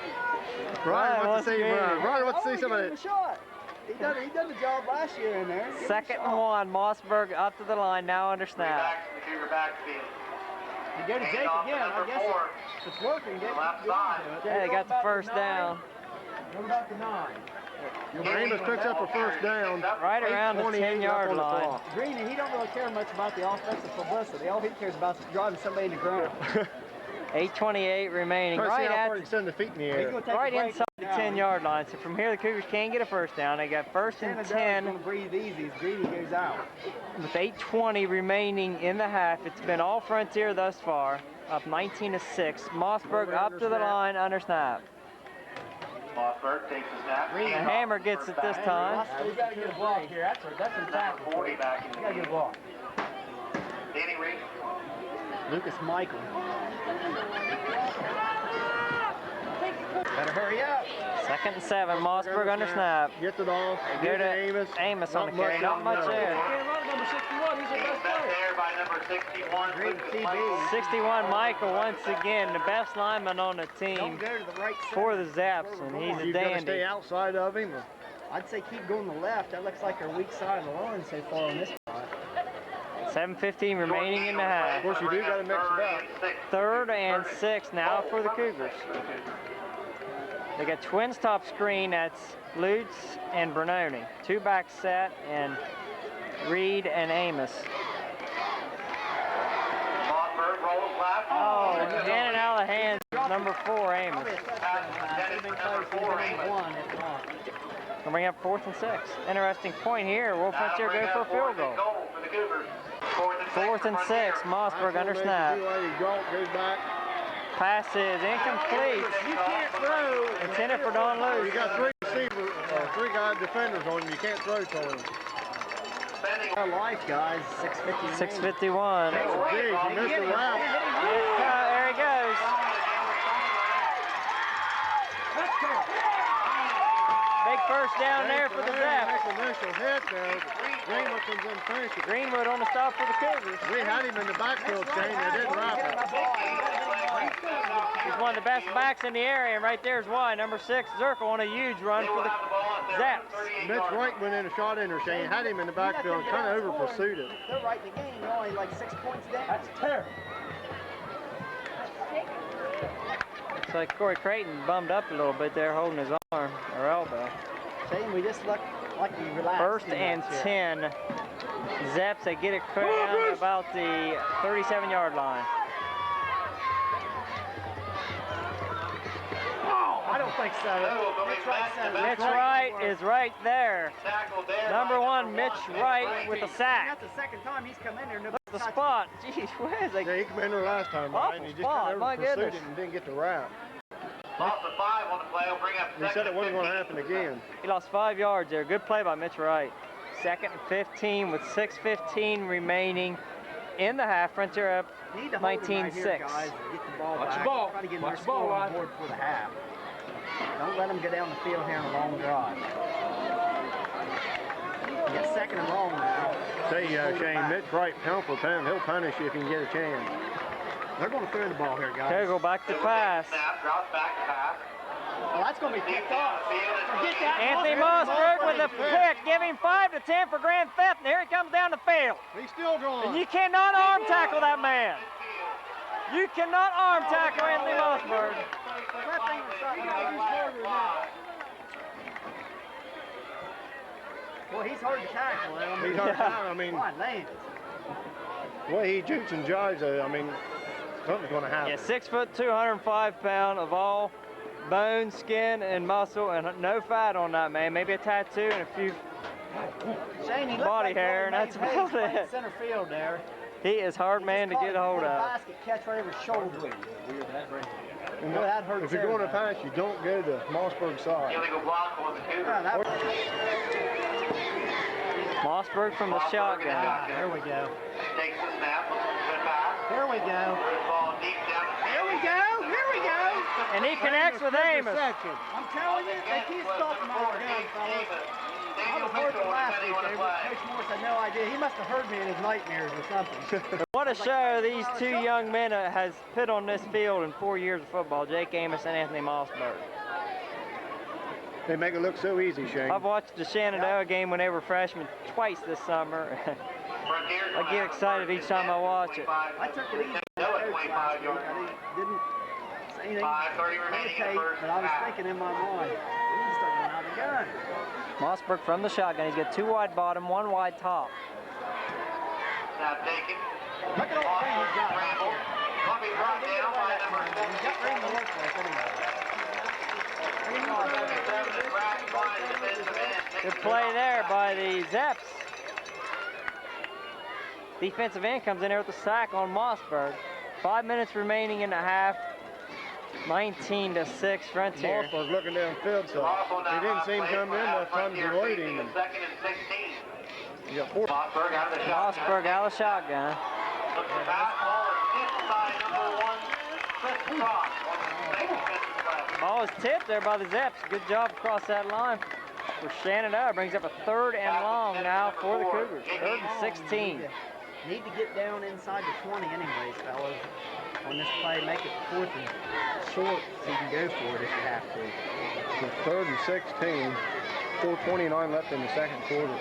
Ryan wants to see Ryan wants to see Give some of him a it. shot. He done the job last year in there. Give him a 2nd and shot. 1, Mossberg up to the line, now under 3 snap. backs in the Cougar backfield. You go to Jake Handoff to again. I number guess 4. if it's working. Get Left get side. into it. Yeah, they got the first down. What about the 9? Amos picks up a first down. Right around the 8:28 left 10-yard on the line. clock. Green, he don't really care much about the offensive publicity. All he cares about is driving somebody in the ground. 8:28 remaining. Try to see Right how at far you can send the feet in the air. right inside the 10-yard line. So from here, the Cougars can get a first down. They got 1st and Shenandoah's 10 gonna breathe easy as Greedy goes out. with 8:20 remaining in the half. It's been all Frontier thus far, up 19-6. Mossberg up to the line under snap. Mossberg takes the snap. The hammer gets it this time. You gotta get a block here. That's a Number 40 back in the You gotta get a block. Danny Reed. Lucas Michael. Better hurry up. 2nd and 7. Mossberg under snap. Gets it off. Go Get to Amos. Amos on the carry. Not on much the there. Being met there by number 61. Great Lucas TV. Michael. 61 Michael once again, the best lineman on the Don't team go to the right side. for the Zaps, and he's a You've got to stay dandy. outside of him. I'd say keep going to the left. That looks like our weak side of the line so far on this spot. 7:15 remaining in the half. Of course, you do got to mix it up. 3rd and 6 now for the Cougars. They got twins top screen. That's Lutz and Bernoni. 2 back set, and Reed and Amos. Mossberg rolls left. Oh, in and out of the hands. Number 4, Amos. Pass intended for number 4, Amos. Gonna bring up 4th and 6. Interesting point here. Will Frontier go for a field goal? For the Cougars. 4th and 6. Mossberg under snap. Galt goes back. Pass is incomplete. You can't throw. Intended for Don You Luce. got 3 receivers, 3 guy defenders on him. You can't throw to him. Our life, guys. 6:50. 6:51. Oh, geez, you missed the route. There he goes. Big first down there for the Zaps. Nice initial hit there. Greenwood comes in finish it. Greenwood on the stop for the Cougars. We had him in the backfield, Shane. They didn't wrap it. He's one of the best backs in the area, and right there's why. Number 6, Zirkle on a huge run for the Zaps. Mitch Wright went in a shot in there, Shane. Had him in the backfield, kind of over pursued it. They're right in the game. They're only like 6 points down. That's terrible. Looks like Corey Creighton bummed up a little bit there, holding his arm or elbow. Shane, we just look like we relaxed. 1st and 10. Zaps, they get it clear down to about the 37-yard line. I don't think so. Mitch Wright is right there. Number 1, Mitch Wright with a sack. That's the second time he's come in there. Look at the spot. Jeez, where is Yeah, they? he came in there last time, Awful right? And he just spot, kind of my over pursued goodness. him and didn't get the wrap. Loss of 5 on the play will bring up He said it wasn't going to happen again. He lost 5 yards there. Good play by Mitch Wright. 2nd and 15 with 6:15 remaining in the half. Frontier up Need to hold him right here, 19-6. guys, and get the ball Watch back. the ball. Try to get Watch their the ball, score on Rod. the board for the half. Don't let them go down the field here on a long drive. You got 2nd and long now. tell you, Shane, Mitch Wright, pound for pound, he'll punish you if he can get a chance. They're going to throw the ball here, guys. Okay, go back to pass. Snap, drops back to pass. Oh, that's going to be picked off. Forget that. Anthony Mossberg with a pick. Give him 5 to 10 for grand theft, and here he comes down the field. He's still going. And you cannot arm tackle that man. You cannot arm tackle Anthony Mossberg. Well, he's hard to tackle. He's hard to tackle. I mean, come on, Lance. the way he jukes and jives, I mean, something's going to happen. Yeah, 6 foot, 205 pound of all bone, skin, and muscle, and no fat on that man. Maybe a tattoo and a few Shane, he body like hair, and that's about it. Center field there. He is hard man to get a hold of. Basket catch right over his shoulder. And that hurts if you're going to pass, you don't go to Mossberg's side. Illegal block on the Cougars. Yeah, that Mossberg from the shotgun. There we go. Takes the snap, looks for the pass. Here we go. Ball deep down the Here we go. Here we go. And he connects with Amos. I'm telling you, they keep stopping my gun, fellas. I was hurt last week, Coach Morris had no idea. He must have heard me in his nightmares or something. What a show these two young men has put on this field in 4 years of football, Jake Amos and Anthony Mossberg. They make it look so easy, Shane. I've watched the Shenandoah game when they were freshmen twice this summer. I get excited each time I watch it. I took it easy. I didn't say anything. 5:30 remaining in the first but I was half. thinking in my mind, we need to start running out of the gun. Mossberg from the shotgun. He's got 2 wide bottom, 1 wide top. Snap taken. Look at all the things he's got. Scramble. Gonna be brought down by number He's got room to work with anyway. 77 is Braxton Klein, defensive end. Good play there by the Zeps. Defensive end comes in there with the sack on Mossberg. 5 minutes remaining in the half. 19 to 6 Frontier. Mossberg looking downfield, so he didn't see him coming in enough time to load him. And Second and 16. you got 4. Mossberg out of the shotgun. Mossberg out of the shotgun. Looks for fastball is tipped by number 1, Chris Cross. On the second defensive play. Ball is tipped there by the Zeps. Good job across that line for Shenandoah. Brings up a 3rd and long now for the Cougars. 3rd and 16. Need to get down inside the 20 anyways, fellas. On this play, make it 4th and short so you can go for it if you have to. So 3rd and 16. 4:29 left in the second quarter.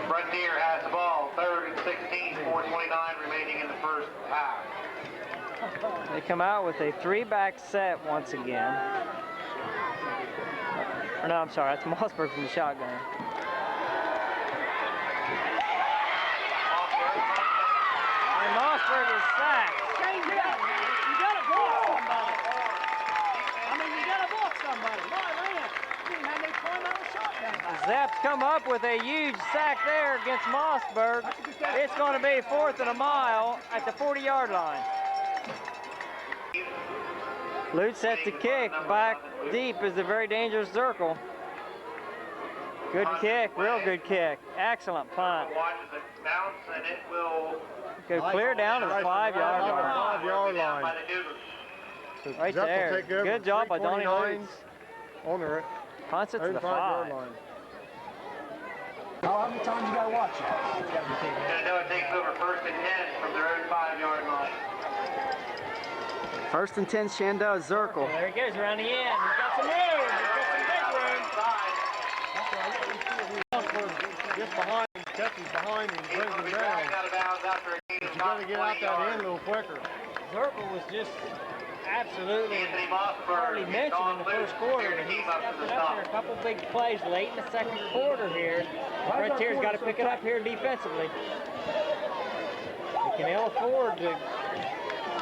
Frontier has the ball. 3rd and 16. 4:29 remaining in the first half. They come out with a 3-back set once again. Or no, I'm sorry, that's Mossberg from the shotgun. And Mossberg is sacked. Shane, you gotta block somebody. I mean, you gotta block somebody. Why, Lance? You didn't have no time out of shotgun. Zeps come up with a huge sack there against Mossberg. It's going to be 4th and a mile at the 40-yard line. Lute sets the kick. Back deep is a very dangerous circle. Good kick, real good kick. Excellent punt. Watches it bounce and it will Go clear down to the 5-yard line. 5-yard down by line. the Cougars. So Right Zepp will there. take over. Good job by Donnie 3:29 Holmes. on the Punts it to the 5-yard 5. line. How many times you gotta watch it? Shenandoah takes over 1st and 10 from their own 5-yard line. 1st and 10, Shenandoah circle. There he goes around the end. He's got some room. He's got some big room. Just behind him, catches behind him, brings him down. Out of bounds after a gain of You got to get out 20 that yards. end a little quicker. Zirkle was just absolutely Anthony hardly Mossberg mentioned in the first quarter, but he's stepping up there a couple big plays late in the second quarter here. Frontier's got to pick it up here defensively. They can ill afford to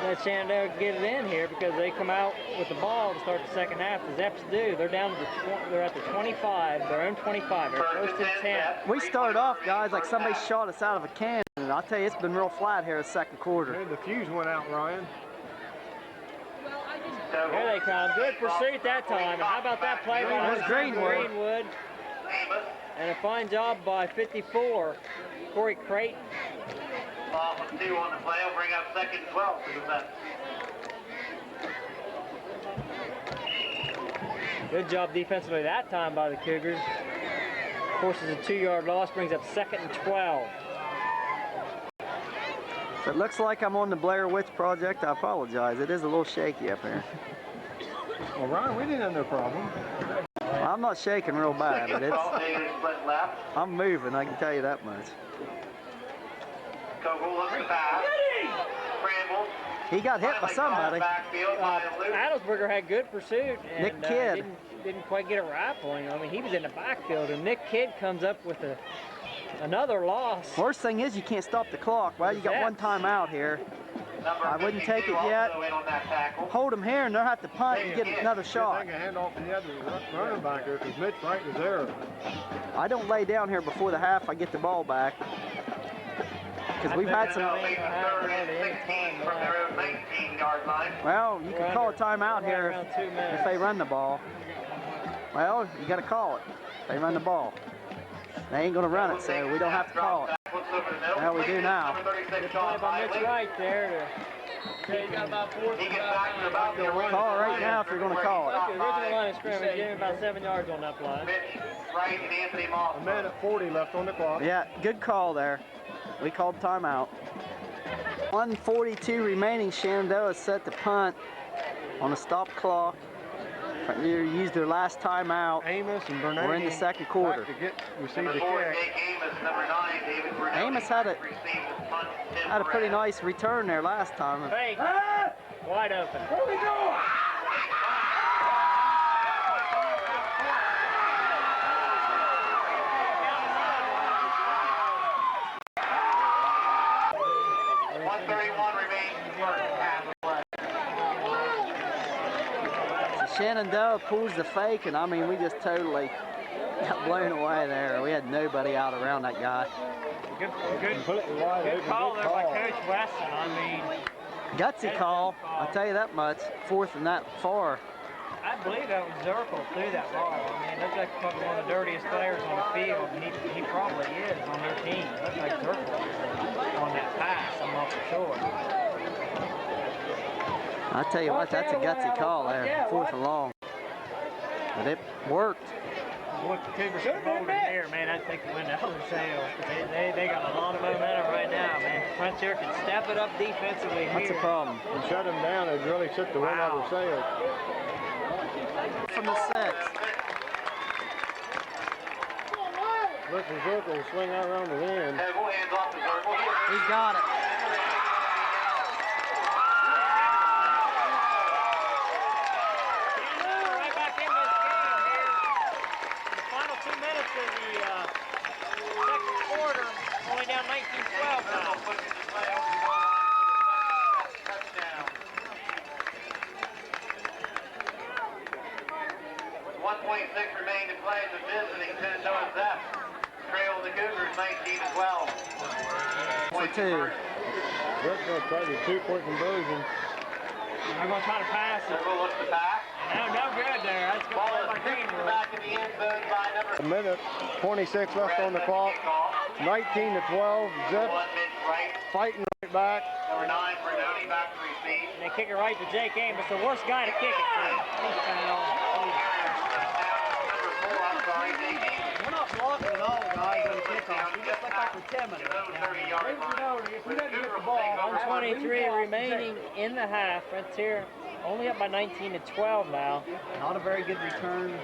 let Shenandoah get it in here because they come out with the ball to start the second half. The Zeps do. They're down to they're at the 25, their own 25. They're 1st and 10. We started off, guys, like somebody shot us out of a cannon. And I'll tell you, it's been real flat here in the second quarter. Hey, the fuse went out, Ryan. Here they come. Good pursuit that time. And how about that play by That's Greenwood. Greenwood? And a fine job by 54, Corey Creighton. Ball with 2 on the play. Will bring up 2nd and 12 for the Zeps. Good job defensively that time by the Cougars. Forces a 2-yard loss, brings up 2nd and 12. If it looks like I'm on the Blair Witch Project, I apologize. It is a little shaky up here. Well, Ryan, we didn't have no problem. I'm not shaking real bad, but Split left. I'm moving, I can tell you that much. Kogel looks to pass. Scrambles. He got hit by somebody. Backfield by Luke. Adelsberger had good pursuit and Nick Kidd. didn't quite get it right for him. I mean, he was in the backfield, and Nick Kidd comes up with another loss. Worst thing is you can't stop the clock. Well, you got one timeout here. I wouldn't take it yet. Hold him here, and they'll have to punt and get another shot. I can hand off to the other running back there because Mitch Wright was there. I don't lay down here before the half. I get the ball back. Because we've had some. Well, you can call a timeout here if they run the ball. Well, you got to call it. They run the ball. They ain't going to run it, so we don't have to call it. Well, we do now. Good play by Mitch Wright there. Call it right now if you're going to call it. The original line of scrimmage, gave him about 7 yards on that play. A minute 40 left on the clock. Yeah, good call there. We called timeout. 1:42 remaining. Shenandoah is set to punt on a stop clock. They used their last timeout. Amos and Bernard. We're in the second quarter. Receive the kick. Amos had a pretty nice return there last time. Fake. Wide open. What are we doing? 1:31 remains first half play. Shenandoah pulls the fake, and I mean, we just totally got blown away there. We had nobody out around that guy. Good call there by Coach Weston. I mean, gutsy call, I'll tell you that much. 4th and that far. I believe that was Zirkle threw that ball. I mean, it looks like probably one of the dirtiest players on the field, and he probably is on their team. It looks like Zirkle on that pass, I'm not for sure. I'll tell you what, that's a gutsy call there, 4th and long. But it worked. What the Cougars are holding here, man, I think they win the other sale. They got a lot of momentum right now, man. Frontier can step it up defensively here. What's the problem? And shut them down, it really took the wind out of the sails. From the 6. Look, the Zirkle will swing out around the end. He's got it. Right back in this game here. The final 2 minutes of the second quarter, only down 19-12 now. 1:26 remain to play as the visiting Shenandoah Zep trail the Cougars 19-12. For 2. Zirkle will try the 2-point conversion. They're going to try to pass it. Zirkle looks to pass. No good there. That's good Ball play is by kicked Greenwood. back in the end zone by number A minute 26 left on the clock. 19-12. Zip 1, Mitch Wright. fighting right back. Number 9, Bernoni back to receive. And they kick it right to Jake Amos, the worst guy to kick it to. He's fouled. Number 4, I'm sorry, Jake Amos. We're not blocking at all, guys, on the kickoff. We just look like we're timid. If we don't get the ball, 1:23 remaining in the half. Frontier only up by 19-12 now. Not a very good return.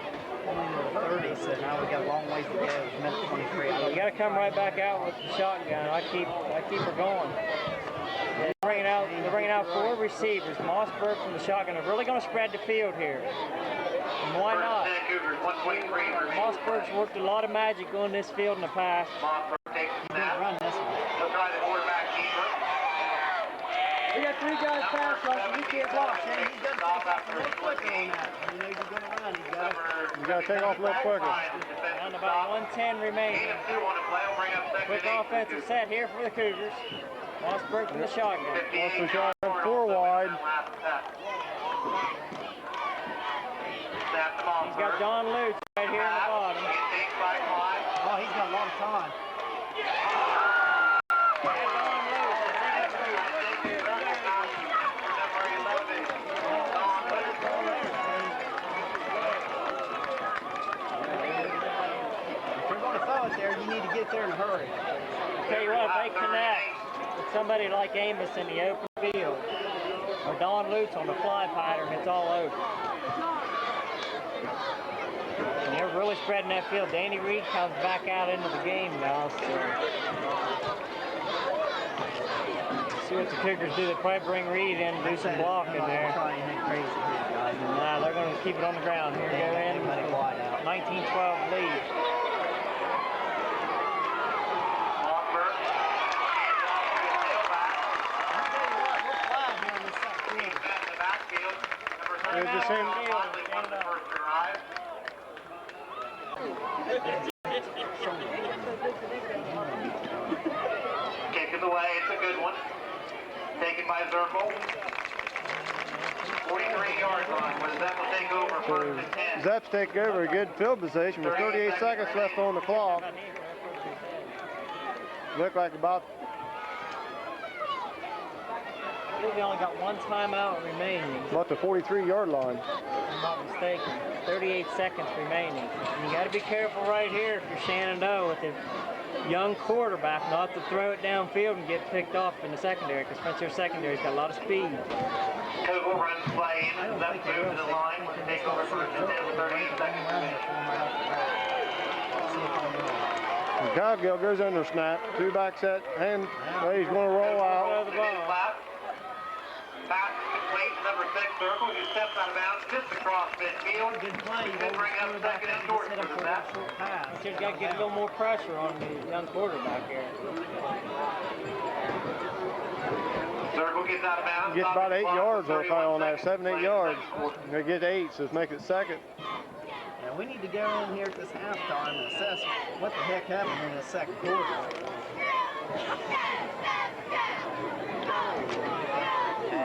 Only to the 30s, so now we got a long ways to go. It's minute 23. You got to come right back out with the shotgun. I keep her going. They're bringing out 4 receivers. Mossberg from the shotgun are really going to spread the field here. And why not? Mossberg's worked a lot of magic on this field in the past. Mossberg takes the snap. Run this one. He'll try the quarterback keeper. We got 3 guys pass rushing. We can't block. Shane, he's got to take off a little quicker on that. He knows he's going to run. He's got to. You got to take off a little quicker. And about 1:10 remaining. Quick offensive set here for the Cougars. Mossberg from the shotgun. Mossberg shotgun 4 wide. He's got John Lutz right here in the bottom. Oh, he's got a lot of time. get there in a hurry. I'll tell you what, if they connect with somebody like Amos in the open field, or Don Lutz on the fly pattern, it's all over. And they're really spreading that field. Danny Reed comes back out into the game now, so see what the Cougars do. They probably bring Reed in and do some blocking there. Try anything crazy here, guys. Nah, they're going to keep it on the ground. Here we go in. 19-12 lead. There's the same. Kick it away, it's a good one. Taken by Zirkle. 43-yard line. What does that will take over? First and 10. Zeps take over a good field position with 38 seconds left on the clock. Look like about. I believe they only got one timeout remaining. About the 43-yard line. If I'm not mistaken. 38 seconds remaining. And you got to be careful right here if you're Shenandoah with a young quarterback not to throw it downfield and get picked off in the secondary, because Spencer secondary's got a lot of speed. Koval runs play in. That's moved to the line. Take over first and 10 with 38 seconds remaining. Coggill goes under snap. Two back set. And he's going to roll out. Pass complete, number 6, Circle, who steps out of bounds just across midfield. Good play. They bring up second and short for the snap. Just got to get a little more pressure on the young quarterback here. Circle gets out of bounds. Gets about 8 yards on that, 7, 8 yards. They get 8, so make it second. Yeah, we need to go in here at this halftime and assess what the heck happened in the second quarter.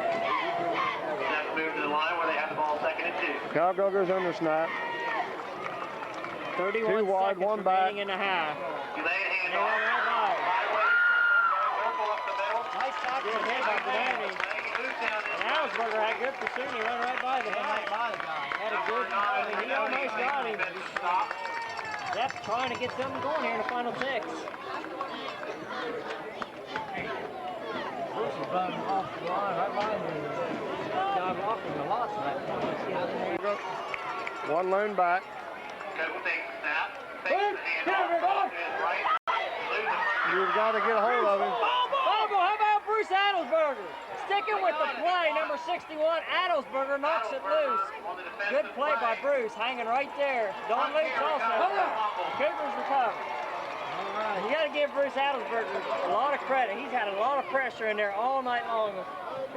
That's moved to the line where they have the ball second and 2. Coggill goes under snap. 31 2 wide, seconds 1 back. remaining and a half. You lay a hand They on. went right by it. Circle up the middle. Nice tackle. Good hit by Banani. And Alsberger had good pursuit. He went right by the guy. Had a good, I mean, he almost got him. That's trying to get something going here in the final 6. Bruce is running off the line right by me. Job blocking a lot tonight. One lone back. Koval takes the snap. Fakes the handoff. Ball to his right. You've got to get a hold of him. Bubble, how about Bruce Adelsberger? Sticking with the play, number 61, Adelsberger knocks it loose. Good play by Bruce, hanging right there. Don Lutz also. Cougars recover. You got to give Bruce Adelsberger a lot of credit. He's had a lot of pressure in there all night long.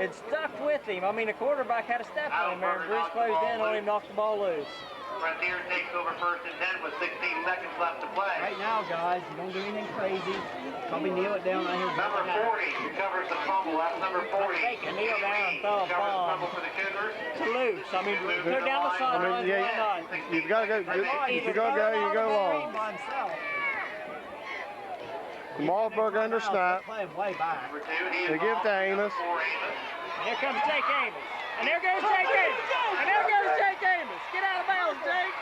It stuck with him. I mean, the quarterback had a step on him there, and Bruce closed in on him, knocked the ball loose. Frontier takes over first and 10 with 16 seconds left to play. Right now, guys, you don't do anything crazy. Probably kneel it down right here. Number 40 recovers the fumble. That's number 40. They can kneel down and throw a Recovers the bomb. fumble for the Cougars. To loose. I mean, go down the sideline. You've got to go. If you're going to go, you go long. By himself. Malsberg under snap. Play him way back. Number 2, he They is give off. to Amos. For Amos. Here comes Jake Amos. And there goes Jake Amos. And there goes Jake Amos. Get out of bounds, Jake.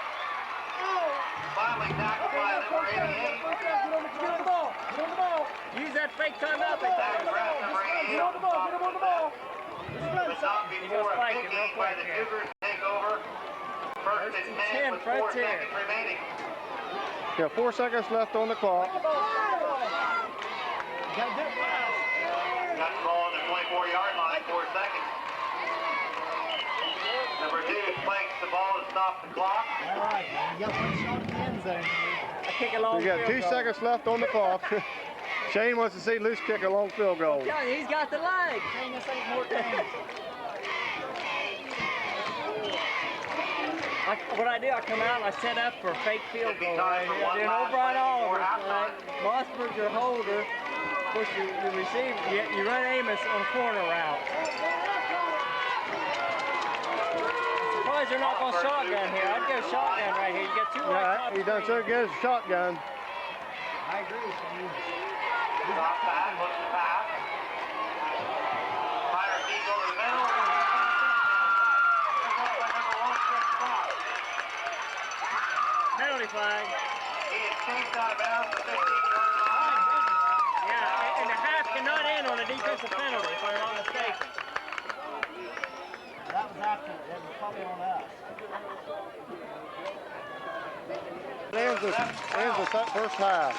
Finally tackled by number 88. Get on the ball. Get on the ball. Use that fake timeout. They That's grab number 88. Get on the ball. Get him on the ball. But not before a spike it big real game by quick the here. Cougars take over. First and 10 with 4 Frontier. seconds remaining. Yeah, 4 seconds left on the clock. You gotta do it fast. Got the ball on the 24-yard line, 4 seconds. Number 2 spikes the ball to stop the clock. All right, you got one shot in the end zone. I kick a long You got field 2 goal. seconds left on the clock. Shane wants to see Luce kick a long field goal. Yeah, he's got the leg. Dang, this ain't more games. What I do, I come out and I set up for a fake field goal right here. I do an O'Brien Oliver, right? Mossberg your holder. Of course, you receive, you run Amos on a corner route. I'm surprised they're not going shotgun here. I'd go shotgun right here. You got 2 right Yeah, top he done so screens. good as a shotgun. I agree with you. Drop back, looks to pass. Fire deep over the middle. Picked up by number 1, Chris Fox. Penalty flag. He is chased out of bounds the 15-yard line. Yeah, and the half cannot end on a defensive penalty, if I'm not mistaken. That was after, it was probably on us. There's the first half.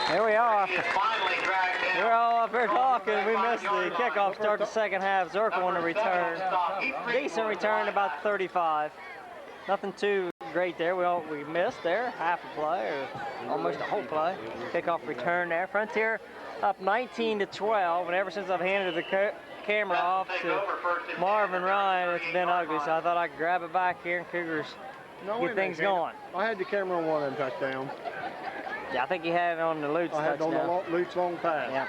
Here we are. He is finally dragged down. We're all up here talking. We missed the kickoff start the second half. Zirkle on the return. Decent return, about 35. Nothing too great there. We missed there half a play or almost a whole play. Kickoff return there. Frontier up 19-12. And ever since I've handed the camera off to Marvin Ryan, it's been ugly. So I thought I'd grab it back here and Cougars get things going. I had the camera on one of them touchdowns. Yeah, I think he had it on the Lutz I had it on touchdown. the Lutz long pass. Yeah.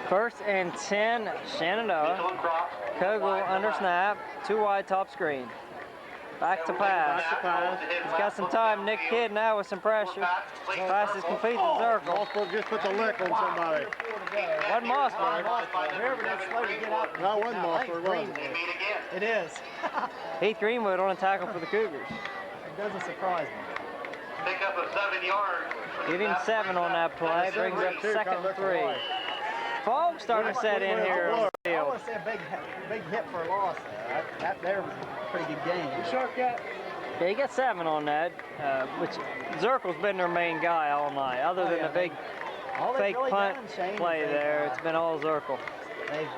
First and 10, Shenandoah. Kogel under snap, 2 wide top screen. Back to pass. He's got some time. Nick Kidd now with some pressure. Pass is complete to Zirkle. Mossberg just put the lick on somebody. Wasn't Mossberg. Whoever that's slow to get up. No, it wasn't Mossberg, was it? It is. Heath Greenwood on a tackle for the Cougars. It doesn't surprise me. Pick up a 7 yards. Give him 7 on that play. Brings up 2nd and 3. Fog's starting to set in here on the I field. want to say a big hit for a loss. That there was a pretty good game. Yeah, he got 7 on that, which Zirkle's been their main guy all night. Other than the big All they've fake really punt done, Shane, is play they've, there, it's been all Zirkle. They've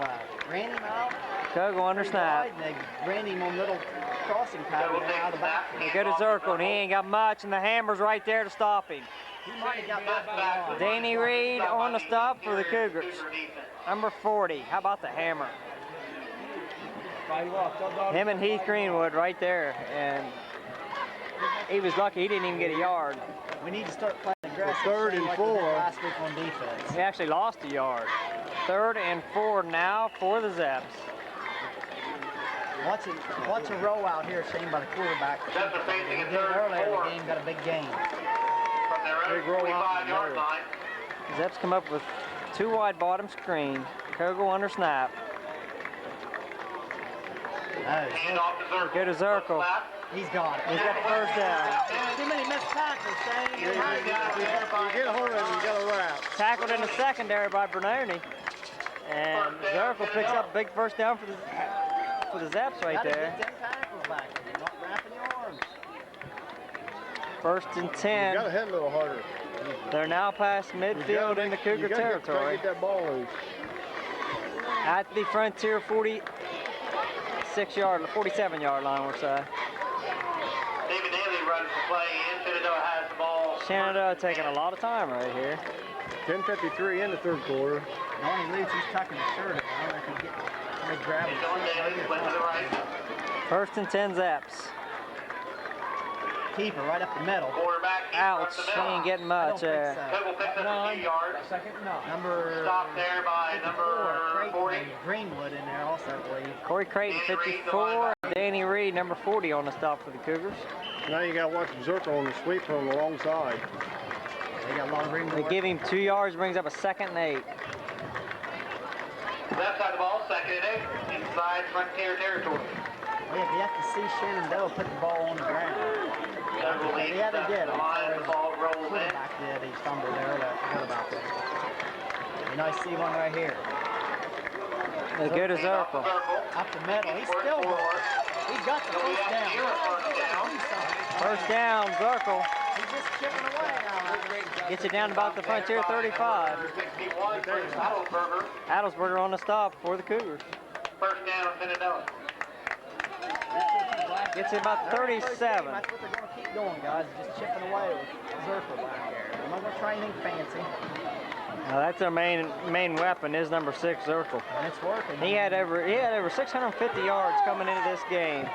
ran him out. Kogel under snap. And they ran him on little crossing pattern out of the back. They go to Zirkle, and he ain't got much, and the hammer's right there to stop him. He might have got back for a loss. Danny Reed on the stop for the Cougars. Number 40. How about the hammer? Him and Heath Greenwood right there, and he was lucky he didn't even get a yard. We need to start playing aggressive. 3rd and like we 4. did last week on defense. He actually lost a yard. 3rd and 4 now for the Zaps. Watch a roll out here, Shane, by the quarterback. Zaps are facing He a did it 3rd earlier and in 4 the game, got a big gain. from their own Big roll out 45-yard line. Zaps come up with 2 wide bottom screen. Kogel under snap. Hand off to Zirkle. Go to Zirkle. He's got it. He's got the first down. Too many missed tackles, Shane. You get a hold of him, you got a wrap. Tackled in the secondary by Bernoni. And Zirkle picks up a big first down for the Zaps right Gotta there. get them tackles back. You're not wrapping your arms. 1st and You got 10. to hit a little harder. They're now past midfield in the Cougar territory. Get that ball loose. At the Frontier 47-yard line, we're saying. David Daly runs the play in. Shenandoah has the ball. Shenandoah taking a lot of time right here. 10:53 in the 3rd quarter. Lonnie Lutz, he's tucking his shirt in. I don't know if he get grab him. Dylan Daly went to the right. 1st and 10 Zaps. Keeper right up the middle. Quarterback. Ouch, he ain't getting much there. Kogel picks up a few yards. Number Stopped there by number 40. and Greenwood in there also, I believe. Corey Creighton, 54. Danny Reed, number 40 on the stop for the Cougars. Now you got to watch Zirkle on the sweep on the long side. They got a lot of room to They work. give him 2 yards, brings up a 2nd and 8. Left side of the ball, 2nd and 8. Inside Frontier territory. Yeah, you have to see Shenandoah put the ball on the ground. Several leads. Yeah, they did. The line, the ball rolls in. Quarterback did. He stumbled there. I forgot about that. You know, I see one right here. They go to Hand off to Zirkle. Zirkle. Up the middle. He's Work still going. forward. He got the We first have down. zero first down. First down, Zirkle. He's just chipping away now. Gets it down about the Frontier 35. 61 for Adelsberger. Adelsberger on the stop for the Cougars. First down on Shenandoah. Gets it about 37. That's what they're going to keep doing, guys. Just chipping away with Zirkle back there. I'm not going to try anything fancy. Now that's their main weapon is number 6, Zirkle. And it's working. He had over 650 yards coming into this game.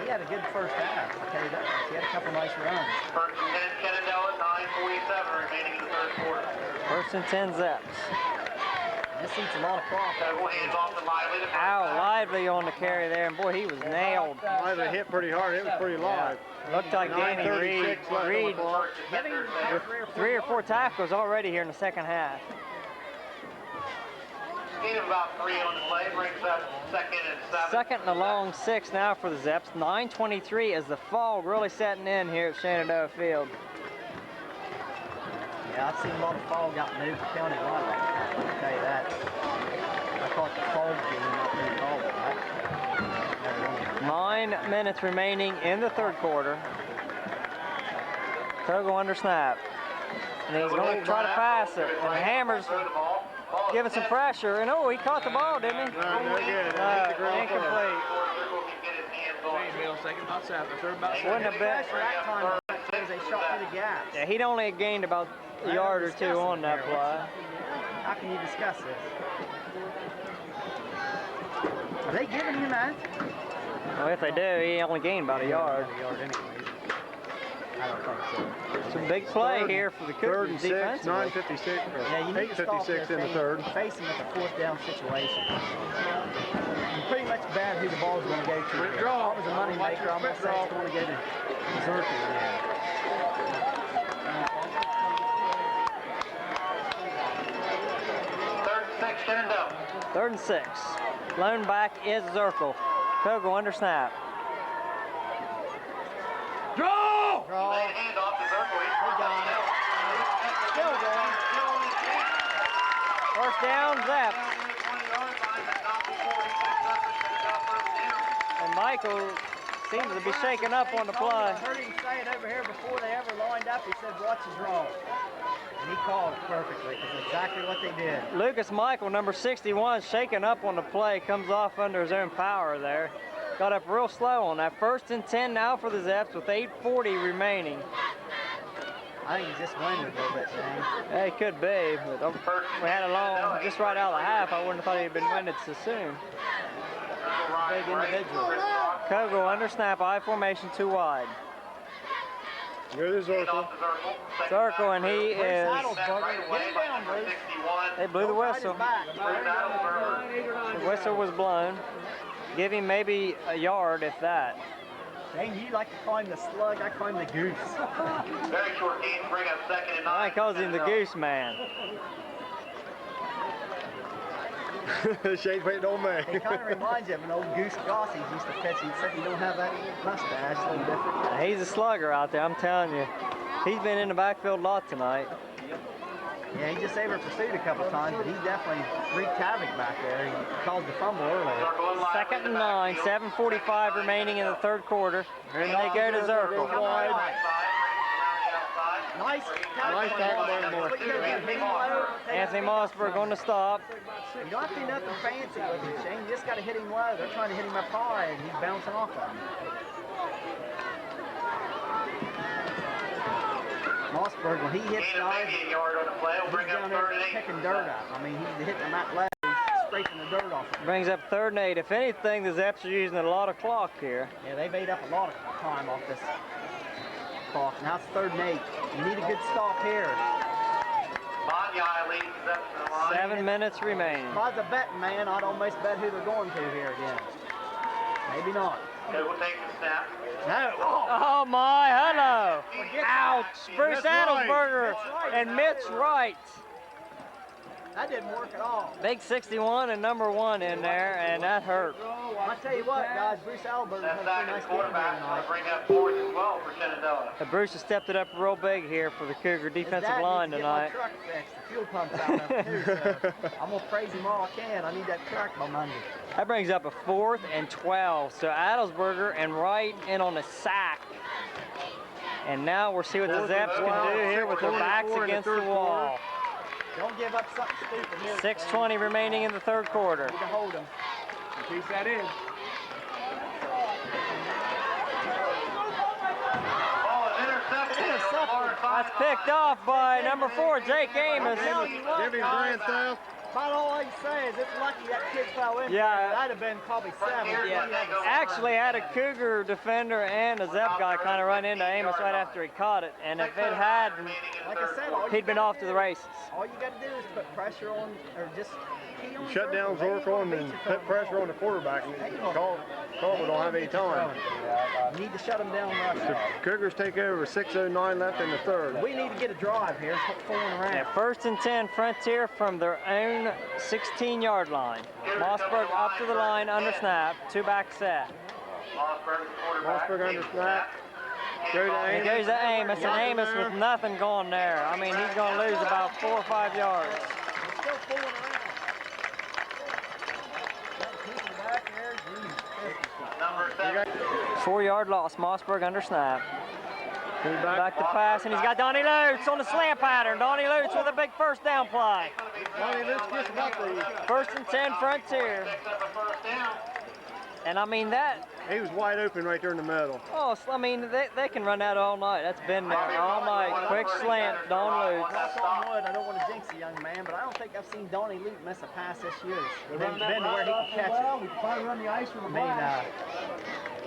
He had a good first half, I'll tell you that. He had a couple nice runs. First and 10 Shenandoah, 9:47 remaining in the 3rd quarter. 1st and 10 Zaps. This eats a lot of crop. Kogel hands off to Lively. The first Ow, down. Lively on the carry there, and boy, he was nailed. Lively hit pretty hard. It was pretty live. Looked like Danny 9:36 left on the Reed clock. First defender, with 3 or 4 tackles already here in the second half. Gain of about 3 on the play, brings up second and 7. Second and a long 6 now for the Zeps. 9:23 as the fog really setting in here at Shenandoah Field. Yeah, I've seen a lot of fog out in Newton County line. I can tell you that. I caught the fog game up in the call that. 9 minutes remaining in the third quarter. Kogo under snap. And he's going to try to pass it. And Hammer's giving some pressure. And oh, he caught the ball, didn't he? Incomplete. Wouldn't have been. That time because they shot through the gaps. Yeah, he'd only gained about a yard or two on that play. How can you discuss this? Are they giving him that? Well, if they do, he only gained about a yard. I don't think so. Some big play here for the Third Cougars and 6, defensively. 9:56, or Yeah, you need to stop 8:56 in the this third. thing, face him with a fourth down situation. You pretty much bet who the ball's going to go to. If it was a money maker, I'm going to say it's going to go to Zerker. Third and 6. Lone back is Zirkle. Kogo under snap. Draw! Hand off to Zirkle. Still going. First down, Zap. And Michael seems to be shaken up on the play. I heard him say it over here before they ever lined up. He said, watch his draw. And he called it perfectly. That's exactly what they did. Lucas Michael, number 61, shaken up on the play, comes off under his own power there. Got up real slow on that. First and 10 now for the Zeps with 8:40 remaining. I think he's just winded a little bit, Shane. Yeah, it could be, but we had a long, just right out of the half. I wouldn't have thought he'd been winded so soon. Big individual. Kogo under snap, I formation 2 wide. Here is Zirkle. Circle, and he is. Get him down, Bruce. They blew the whistle. Back. The whistle was blown. Give him maybe a yard, if that. Shane, you like to call him the slug, I call him the goose. Very short gain, bring up second and 9. I calls him the goose man. Shane's waiting on me. He kind of reminds you of an old Goose Goss he used to pitch, except he don't have that mustache, a little different. He's a slugger out there, I'm telling you. He's been in the backfield a lot tonight. Yeah, he just over pursued a couple times, but he definitely wreaked havoc back there. He caused the fumble earlier. Second and 9, 7:45 remaining in the third quarter. And they go to Zirkle. Nice Nice tackle by Moore. Anthony Mossberg on the stop. You don't have to do nothing fancy with him, Shane. You just got to hit him low. They're trying to hit him up high, and he's bouncing off of him. Mossberg, when he hits guys, he's down there picking dirt out. I mean, he's hitting them that low. He's scraping the dirt off him. Brings up 3rd and 8. If anything, the Zeps are using a lot of clock here. Yeah, they've ate up a lot of time off this clock. Now it's 3rd and 8. You need a good stop here. 7 minutes remaining. If I was a betting man, I'd almost bet who they're going to here again. Maybe not. Okay, we'll take the snap. No. Oh my, hello. Ouch. Bruce Adelsberger and Mitch Wright. That didn't work at all. Big 61 and number 1 in there, and that hurt. I tell you what, guys, Bruce Alberg has a nice game here tonight. Bring up 4th and 12 for Shenandoah. Bruce has stepped it up real big here for the Cougar defensive line tonight. Truck fixed. The fuel pump's out of it too, so I'm gonna praise him all I can. I need that truck by Monday. That brings up a 4th and 12. So Adelsberger and Wright in on the sack. And now we'll see what the Zeps can do here with their backs against the wall. Don't give up something stupid here. 6:20 remaining in the third quarter. Need to hold him. Keep that in. That's picked off by number 4, Jake Amos. Give him grand theft. About all I can say is it's lucky that kid fell in. Yeah. That'd have been probably 7. Yeah, actually had a Cougar defender and a Zep guy kind of run into Amos right after he caught it. And if it had, Like I said, he'd been off to the races. all you got to do is put pressure on, or just shut down Zorko and then put pressure on the quarterback. And Carver don't have any time. You need to shut them down right The now. Cougars take over, 6:09 left in the third. We need to get a drive here. It's fooling around. Yeah, 1st and 10, Frontier from their own 16-yard line. Mossberg up to the line, under snap, 2-back set. Mossberg under snap. Go to He Amos. goes to Amos, and Amos with nothing going there. I mean, he's going to lose about 4 or 5 yards. It's still fooling around. Number 7. 4-yard loss, Mossberg under snap. Back to pass, and he's got Donnie Lutz on the slant pattern. Donnie Lutz with a big first down play. Donnie Lutz gets about the. 1st and 10, Frontier. And I mean that. He was wide open right there in the middle. Oh, I mean they can run that all night. That's been there all night. Quick slant, Don Lutz. Knock on wood, I don't want to jinx a young man, but I don't think I've seen Donnie Luke miss a pass this year. Been to where he can catch it. We probably run the ice from the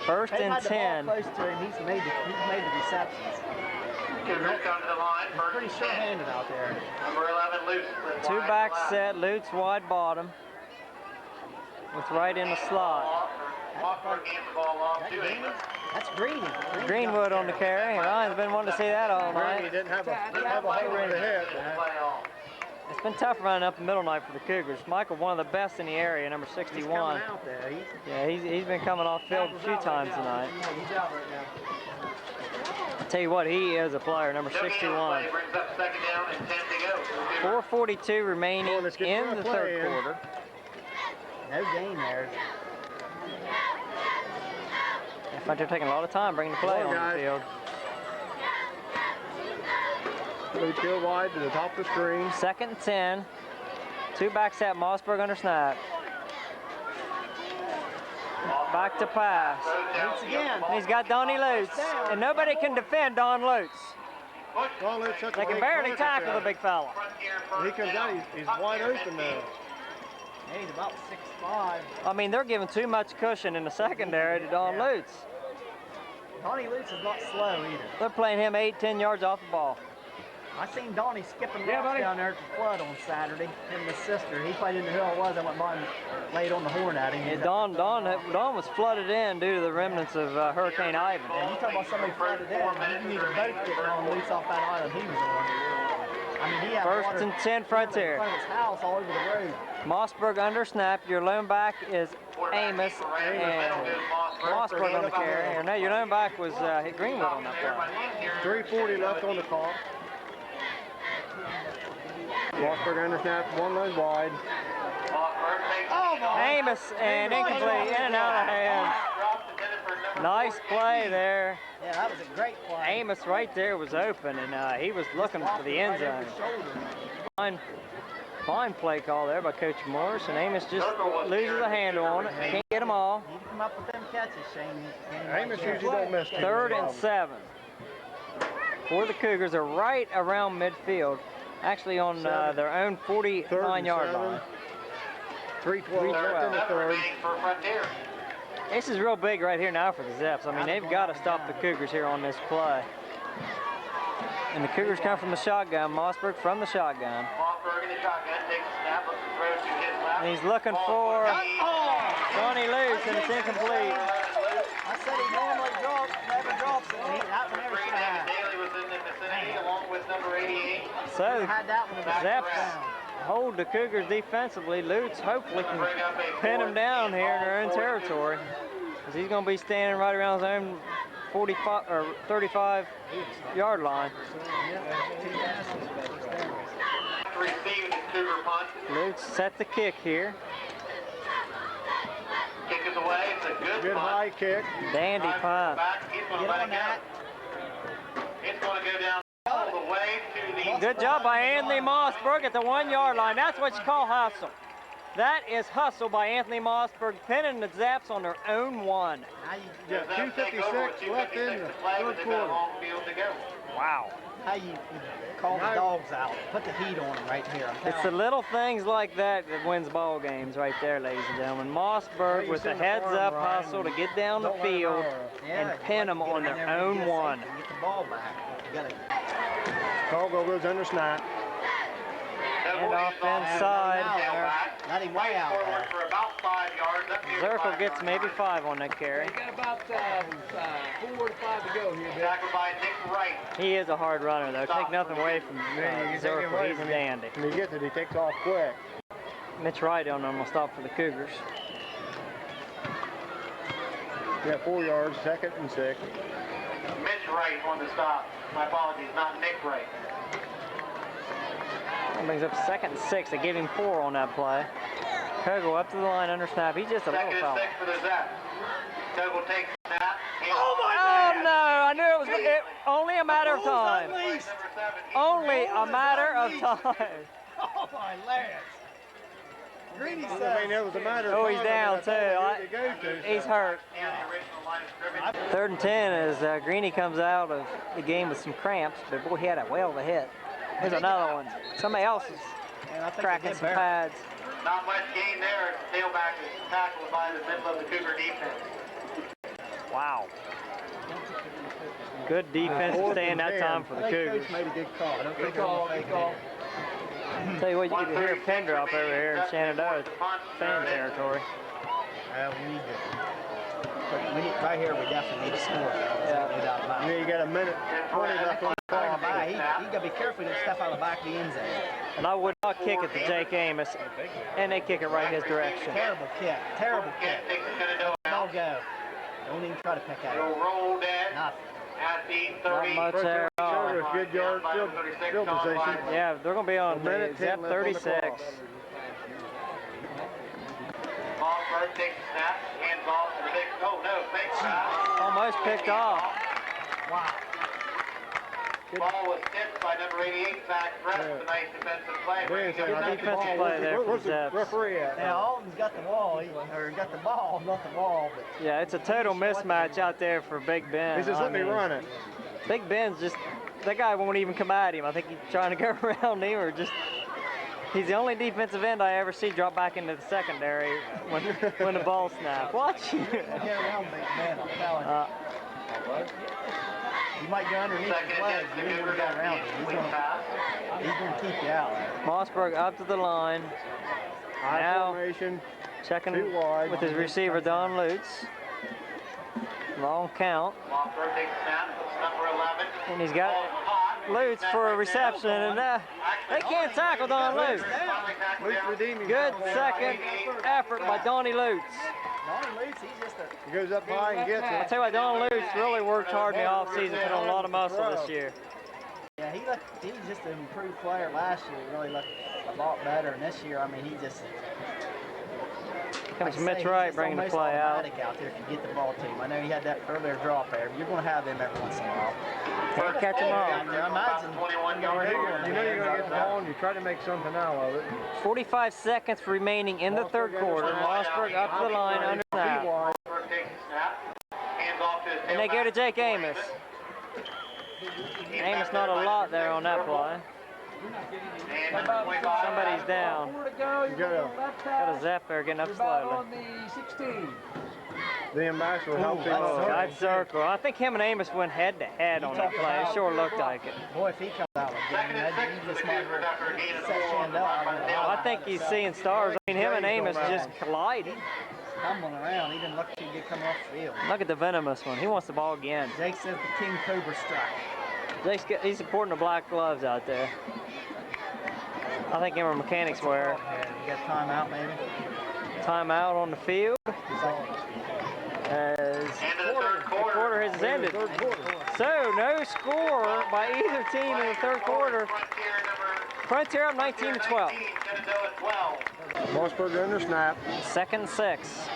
1st they've and had the ball 10. close to him. He's made the receptions. Cougars come to the line. First Pretty and 10. sure-handed out there. Number 11, Lutz. 2-back set, Lutz wide bottom. With right in the slot. Mossberg hands the ball off to Amos. That's Green. Greenwood on the carry. Ryan's been wanting to see that all He night. didn't have a hole in the head. Play off. It's been tough running up the middle night for the Cougars. Michael, one of the best in the area, number He's 61. coming out there. Yeah, he's been coming off field a few times tonight. He's out right now. I'll tell you what, he is a player, number 61. Brings up second down and 10 to go. 4:42 remaining Let's get in the play third in. quarter. No gain there. In fact, they're taking a lot of time bringing the play on the field. Lutz go wide to the top of the screen. 2nd and 10. 2-back set, Mossberg under snap. Back to pass. Once again. And he's got Donnie Lutz. And nobody can defend Don Lutz. Well, Lutz such a They can big barely target tackle there. the big fella. He comes out, he's wide open now. Yeah, he's about 6'5". I mean, they're giving too much cushion in the secondary to Don Lutz. Donnie Lutz is not slow either. They're playing him 8-10 yards off the ball. I seen Donnie skipping rocks down there at the flood on Saturday. Him and his sister. He played into who I was. I went by and laid on the horn at him. Yeah, Don was flooded in due to the remnants of Hurricane Ivan. And you talk about somebody flooded in. You need a boat getting on loose off that island he was on. I mean, he had 1st water and 10 Frontier. in front of his house all over the road. Mossberg under snap. Your lone back is Amos and Mossberg on the carry. Or no, your lone back was Greenwood on that play. 3:40 left on the clock. Mossberg under snap, one leg wide. Amos and incomplete, in and out of hands. Nice play there. Yeah, that was a great play. Amos right there was open, and he was looking for the end zone. Fine play call there by Coach Morris, and Amos just loses a handle on it. Can't get them all. You come up with them catches, Shane. Amos usually don't miss. 3rd and 7. For the Cougars are right around midfield, actually on their own 49-yard line. 3:12 left in the third. This is real big right here now for the Zeps. I mean, they've got to stop the Cougars here on this play. And the Cougars come from the shotgun. Mossberg from the shotgun. Mossberg in the shotgun takes a snap, looks to throw to his left. And he's looking for Donnie Lutz, and it's incomplete. I said he normally never drops it. That one never should have. Daly was in the vicinity along with number 88. So Had that one in the Zeps down. hold the Cougars defensively. Lutz hopefully can pin them down here in their own territory, because he's going to be standing right around his own 45 or 35-yard line. Received the Cougar punt. Lutz set the kick here. Kick is away. It's a good Good punt. high kick. Dandy punt. Back. He's going to Get let on it go. that. It's going to go down all the way to the... Good job by Anthony Mossberg at the 1-yard line. That's what you call hustle. That is hustle by Anthony Mossberg, pinning the Zaps on their own 1. Now you, Yeah, 2:56 left in the third quarter. Wow. how you call the dogs out. Put the heat on them right here. I'm It's the telling you. little things like that that wins ball games right there, ladies and gentlemen. Mossberg with the heads-up hustle to get down the field and pin them on their own 1. Get the ball back. You gotta Caldwell goes under snap. And off inside. Not even way out Forward there. for about 5 yards. Up near the Zirkle 5 gets yard maybe line. 5 on that carry. We got about 4 to 5 to go here, Bill. Tackled by Nick Wright. He is a hard runner, though. Take nothing away from Zirkle. He's dandy. When he gets it, he takes off quick. Mitch Wright on him will stop for the Cougars. Yeah, 4 yards, 2nd and 6. Mitch Wright on the stop. My apologies, not Nick Wright. That brings up 2nd and 6. They gave him 4 on that play. Kogo up to the line under snap. He's just a little 2nd and fella. 6 for the Zap. Kogle takes the snap. Oh no! I knew it was only a matter of time. Only a matter of time. Oh my Lance. Greeny I says. mean, it was a matter of Oh, time. he's down That's all they too. need to go to, He's so. hurt. Near the original line of scrimmage. 3rd and 10 as Greeny comes out of the game with some cramps, but boy, he had a whale of a hit. Here's another one. Somebody else is And I think cracking some pads. Not much gain there. Tailback is tackled by the middle of the Cougar defense. Wow. Good defensive stand that time for the Cougars. Coach made a good call. I don't think Good call. Tell you what, you can hear a pin drop over here in Shenandoah, fan territory. We need to. Right here, we definitely need to score. Yeah. No doubt about it. You got a minute 20 left on the Ball clock. by. He got to be careful to step out of the back of the end zone. And I would not kick it to Jake Amos, and they kick it right his direction. Terrible kick. Terrible kick. Can't take the Shenandoah Ball out. go. Don't even try to pick at It'll it. roll dead Nothing. at the Not 30. much there at all. Shoulder, good yard, field position. Yeah, they're going to be on A minute, the 10 Zep left on the 36. clock. Mossberg takes the snap, hands off to the big. Oh no, fake foul. Almost picked off. Wow. Ball was tipped by number 88. Back rest a nice defensive play. Very Good nice defensive play there for Where's the Zeps. referee at? Now, Alton's got the ball. Or got the ball, not the ball. But Yeah, it's a total mismatch out there for Big Ben. He says, I let me mean, run it. Big Ben's just, that guy won't even come at him. I think he's trying to go around him or just, he's the only defensive end I ever see drop back into the secondary when the ball snaps. Watch. get around Big Ben, I'm telling you. You might go underneath his Second legs. against the You ain't Cougars gonna go around after him. the swing pass. He's going to keep you out. Mossberg up to the line. High Now formation. checking Too wide. with his receiver, Don Lutz. Long count. Mossberg takes the snap. Number 11. And he's got Lutz for a reception. And they can't tackle Don Lutz. Luke's redeeming. Good second effort by Donnie Lutz. Donnie Lutz, he's just a... He goes up high and gets I it. tell you what, Don Lutz really worked hard in the offseason, put on a lot of muscle this year. Yeah, he was just an improved player last year. He really looked a lot better. And this year, I mean, he just... Comes like I Mitch say, Wright he's just bringing the almost play out. automatic out there if you get the ball to him. I know he had that earlier drop there. You're going to have them every once in a while. Can't catch him all. I imagine 21 yards. You know you're going to get the ball and you try to make something out of it. 45 seconds remaining in the third quarter. Mossberg up to the line under snap. Mossberg takes the snap. Hands off to his And they go to Jake Amos. Amos not a lot there on that play. And number 25. Somebody's down. More to go. You gotta- Got a Zep there getting up About slowly. on the 16. The ambassador helps him Oh, out. God circle. I think him and Amos went head to head on that play. It sure looked like it. boy, if he comes out like Second and that, 6 he for the just might Cougars after a gain of set 4 on the Shenandoah. I think he's seeing stars. I mean, him and Amos just collided. Stumbling around. He didn't look too good coming off the field. Look at the venomous one. He wants the ball again. Jake says the King Cobra strike. He's supporting the black gloves out there. I think him or mechanics wear. You got timeout maybe? Timeout on the field. As End of the third the quarter. quarter has ended. So no score by either team in the third quarter. Frontier up 19 to 12. Shenandoah 12. Mossberg under snap. 2nd and 6.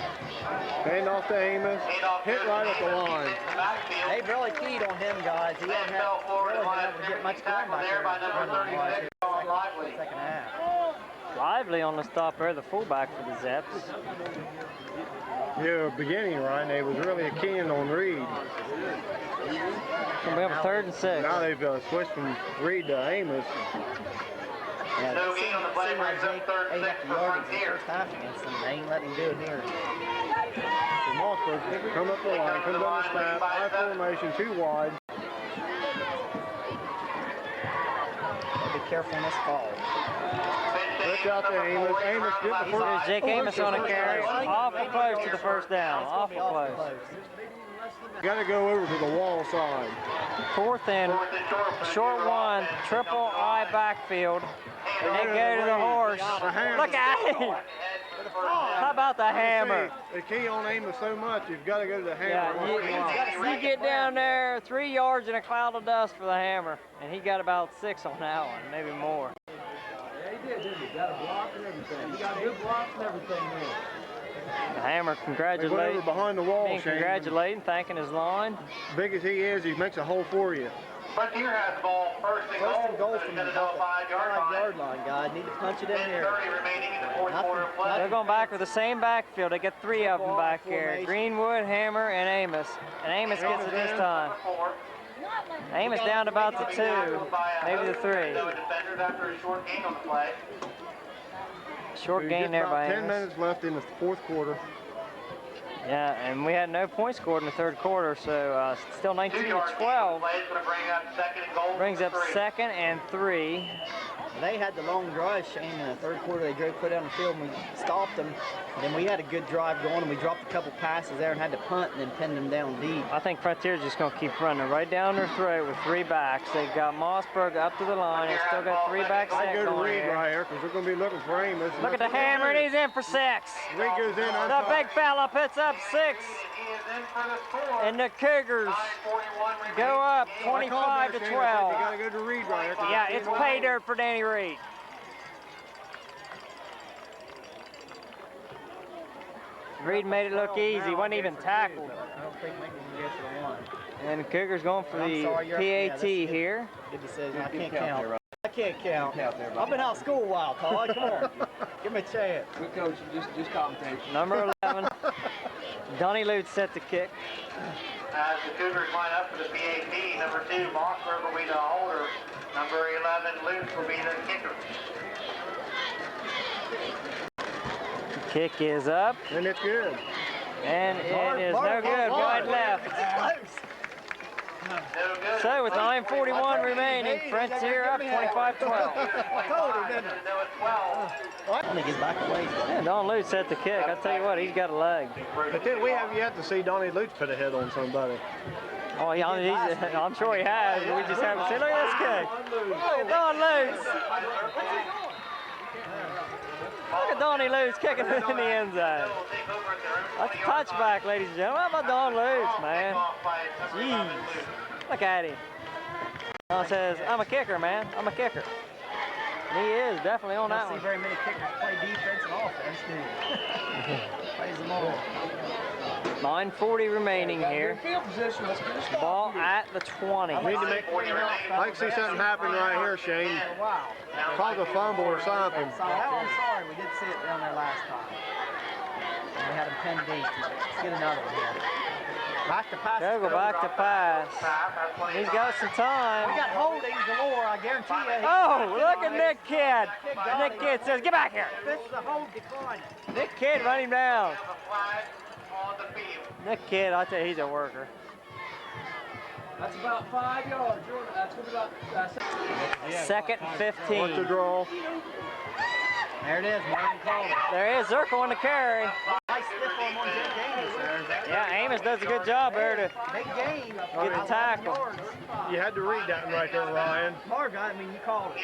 Hand off to Amos. Hit right at the line. They really keyed on him, guys. He hasn't fell forward really in been line able to get of much going back there by number 36, Colin Lively. second half. Lively on the stop there, the fullback for the Zeps. Yeah, beginning, Ryan, they was really keen on Reed. And we have a 3rd and 6. Now they've switched from Reed to Amos. No gain on the play, brings up third and 6 the for yardage in the Frontier. first half against them. They ain't letting him do it here. So Mossberg come up the line, comes on the snap, high formation, too wide. They'll be careful in this fall. Look out there, Amos. Amos, get the There's first. Jake Amos on a carry. Awful close to the first down. Awful close. Got to go over to the wall side. 4th and short one, triple I backfield. And they go to the horse. Look at him. How about the hammer? The key on Amos so much, you've got to go to the hammer. Yeah, you get down there 3 yards in a cloud of dust for the hammer. And he got about 6 on that one, maybe more. Yeah, he did, didn't he? Got a block and everything. He got good blocks and everything there. The hammer congratulating, behind the wall, being congratulating, thanking his line. Big as he is, he makes a hole for you. Frontier has the ball first and goal From the Shenandoah 5-yard line. God. Need to punch it in here. 10:30 remaining in the fourth quarter of play. They're going back with the same backfield. They get 3 of them back here. Greenwood, Hammer, and Amos. And Amos gets it this time. Amos down to about the 2, maybe the 3. Defenders after a short gain on the play. Short gain there by 10 Amos. minutes left in the fourth quarter. Yeah, and we had no points scored in the third quarter, so still 19 to 12. Brings up 2nd and 3. They had the long drive, Shane, in the third quarter. They drove clear down the field, and we stopped them. And then we had a good drive going, and we dropped a couple passes there and had to punt and then pinned them down deep. I think Frontier's just going to keep running right down their throat with 3 backs. They've got Mossberg up to the line. They've still got 3 backs I set go to going Reed here. right here because they're going to be looking for Amos. Look at the hammer, and he's in for 6. Reed goes in. The big fella puts up 6. And the Cougars go up 25 to 12. You got to go to Reed right here. Yeah, it's pay dirt for Danny Reed. Reed made it look easy, wasn't even tackled. I don't think Macon can get to the one. And the Cougars going for I'm the sorry, PAT here. Good decision. I can't count. I can't count. I've been out of school a while, Todd. Come on. Give me a chance. Good coach, just commentate. Number 11, Donnie Lute set the kick. As the Cougars line up for the PAT, number 2, Mossberg will be the holder. Number 11, Luce will be the kicker. Kick is up, And it's good. and it is no good, wide left. No good. So with 9:41 remaining, Frontier up 25-12. I told him, didn't I? No, it's 12. I think he's back away. Yeah, Don Lute set the kick. I tell you what, he's got a leg. But then we have yet to see Donnie Lutz put a hit on somebody. Oh, yeah, I'm sure he has. But we just haven't seen. Look at this kick. Look at Don Lute. Look at Donnie Lute kicking it in the end zone. That's a touchback, ladies and gentlemen. How about Don Lute, man? Jeez. Look at him. Don says, I'm a kicker, man. I'm a kicker. And he is definitely on that I don't one. see very many kickers play defense and offense, do you? Plays them all. 9:40 remaining here. Field position, let's finish the Ball at the 20. We need to make, I'd like to see something happen right here, Shane. Wow. Cause a fumble or something. So, I'm sorry, we did see it down there last time. And we had him pinned deep. Let's get another one here. Back to pass. Go back to pass. He's got some time. We got holdings galore, I guarantee you. Oh, look at Nick Kidd. Nick Kidd says, get back here. This is a hold decline. Nick Kidd, run him down. A flag on the field. Nick Kidd, I tell you, he's a worker. That's about 5 yards. Jordan. That's going to be about 2nd and 15. What's the draw? There it is, Martin called it. There is Zirkle on the carry. Nice stiff arm on Jake Amos there. Yeah, Amos does a good job there to Big game. get the tackle. You had to read that one right there, Ryan. Marvin, I mean, you called it.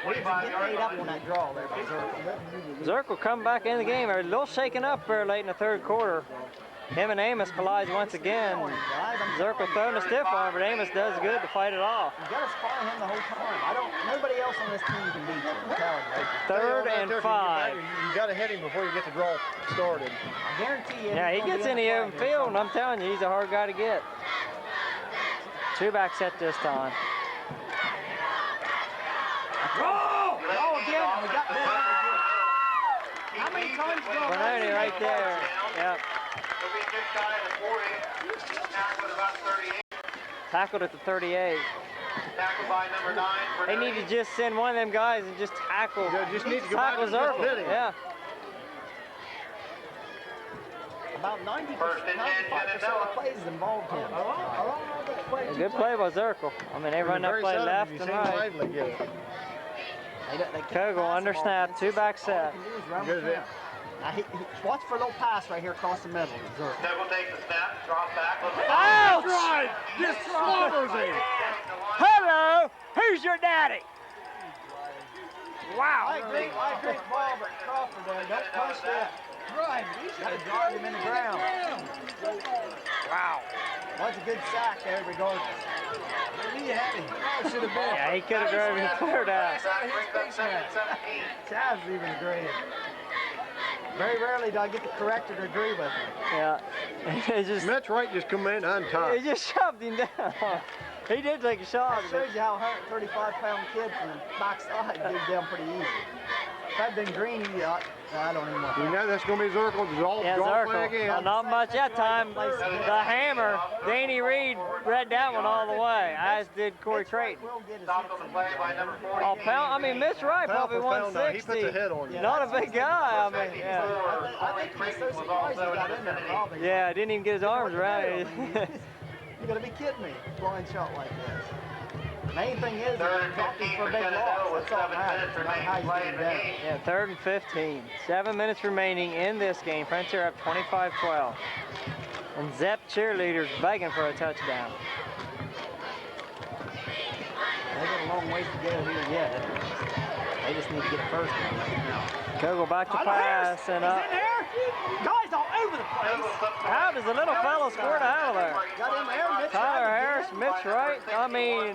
We didn't get paid up on that draw there by Zirkle. Zirkle come back in the game. They're a little shaken up there late in the third quarter. Him and Amos collide once again. Zirkle throwing a stiff arm, but Amos does good to fight it off. You gotta spy him the whole time. Nobody else on this team can beat you. I'm telling you. 3rd and 5. You got to hit him before you get the draw started. I guarantee you. Yeah, he gets in the open field, and I'm telling you, he's a hard guy to get. 2 back set this time. Oh, again, we got that. How many times do Bernoni right there. Yep. He'll be just shy of the 40. Tackled at about 38. Tackled at the 38. Tackled by number 9. They need to just send one of them guys and just tackle. Yeah, just need to go back tackle and just Zirkle. hit him. Yeah. About 90%, First and 10, 95% of plays involved him. A good play by Zirkle. I mean, they run that Very play seldom left you and see right. Lively get it. Kogel under snap, 2 back set. Watch for a little pass right here across the middle. Kogel takes the snap, drops back. Ouch! Right! Just slaughters him! Hello! Who's your daddy? Wow! I agree with Bob at Crawford there. Don't push that. Right. Got to drive him in the ground. Wow. That's a good sack there, regardless. He had him. Should have been. Yeah, he could have drove him clear out. Chaz's even agreed. Very rarely do I get the corrector to agree with him. Yeah. He just, Mitch Wright just come in untied. he just shoved him down. He did take a shot. That shows you how a 135-pound kid from the backside gives down pretty easy. If I'd been green, I don't even know. You know that's going to be Zirkle. Yeah, Zirkle. Again. Not much that time. The hammer, Danny Reed read that one all the way, as did Corey Creighton. Oh, pound, I mean, Mitch Wright probably 160. He puts a hit on you. Not a big guy. I mean, yeah. I think he's so surprised he got in there, probably. Yeah, didn't even get his arms right. You gotta be kidding me, blind shot like this. Main thing is, dropping for a big loss. That's all that matters. Not how you get it down. Yeah, 3rd and 15. 7 minutes remaining in this game. Frontier up 25-12. And Zepp cheerleaders begging for a touchdown. They got a long ways to go here yet. They just need to get a first one right now. Kogel back to pass and up. Guys all over the place. How does the little fellow squirt out of there? Got in there, Mitch Tyler Harris, Mitch Wright, I mean,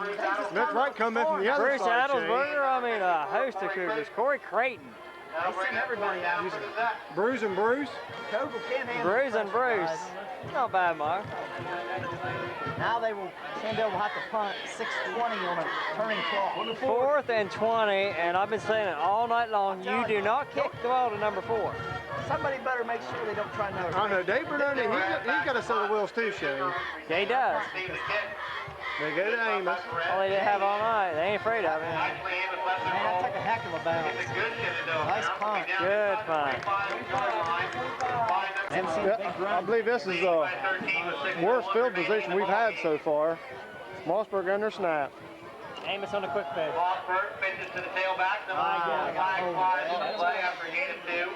Mitch Wright come in from the other Bruce side. Adelsberger, I mean, a host of Cougars. Corey Creighton. They send everybody out. Bruce and Bruce. Kogel can't handle Bruce the and pressure, Bruce. guys. Not bad, Mark. Now Shenandoah will have to punt 6:20 on a turning clock. 4th and 20, and I've been saying it all night long. You do not kick the ball to number 4. Somebody better make sure they don't try no. I know, Dave Bernoni, he's got a set of wheels too, Shane. Yeah, he does. They go to Amos. All they have all night. They ain't afraid of him. Man, that took a heck of a bounce. Nice punt. Good punt. I believe this is the worst field position we've had so far. Mossberg under snap. Amos on the quick pitch. Mossberg pitches to the tailback. Number 4, flag flies on the play after gain of 2.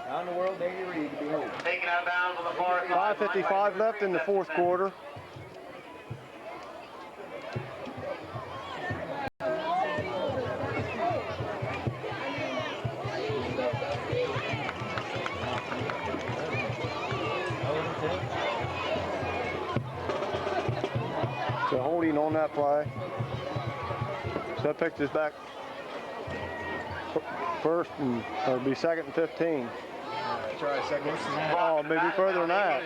How in the world dare you read? Behold. Taken out of bounds on the far side. 5:55 left in the 4th quarter. So holding on that play. So that takes us back first and it'll be 2nd and 15. Try second. Oh, maybe further than that.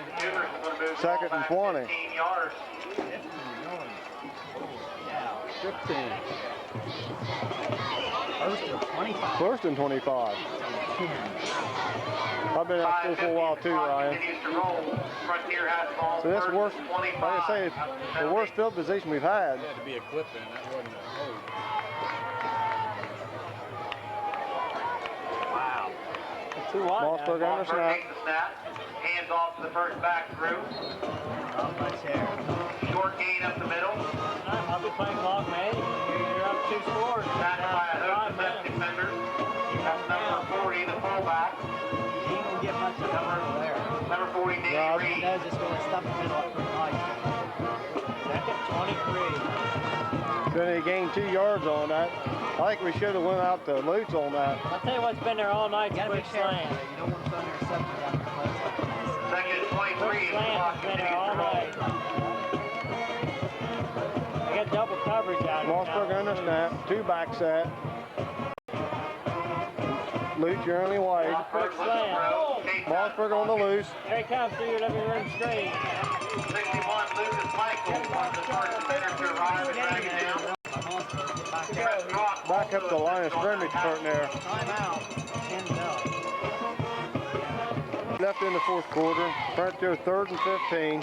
2nd and 20. 15. First and 25. I've been out there for a while too, Ryan. So that's worst, like I say, it's the worst field position we've had. There had to be a clip in. That wasn't a hold. Wow. Too wide. Mossberg under snap. Hands off to the first back through. Short gain up the middle. I'll be playing clock, man. You're up 2 scores. Back by a host of best defenders. That's number 40, the fullback. He ain't gonna get much of over there. Number 40, Danny Reed. They're just gonna stuff him in like nice. 2nd, 23. Then he gained 2 yards on that. I think we should have went out to Lutz on that. I'll tell you what's been there all night. You gotta be Quick careful. slant. You don't want to throw interceptions out there close like that. Second and 23, Quick and the slant clock has been there continues all to roll. night. They got double coverage out here. Mossberg under snap. 2 back set. Lutz, you're only wide. Quick slant. Mossberg on the loose. Here he comes through your living room screen. 61, Lucas Michael, was the first defender to arrive and drag it down. Back up the line of scrimmage front there. Timeout. 10-0. Left in the 4th quarter. Front there 3rd and 15.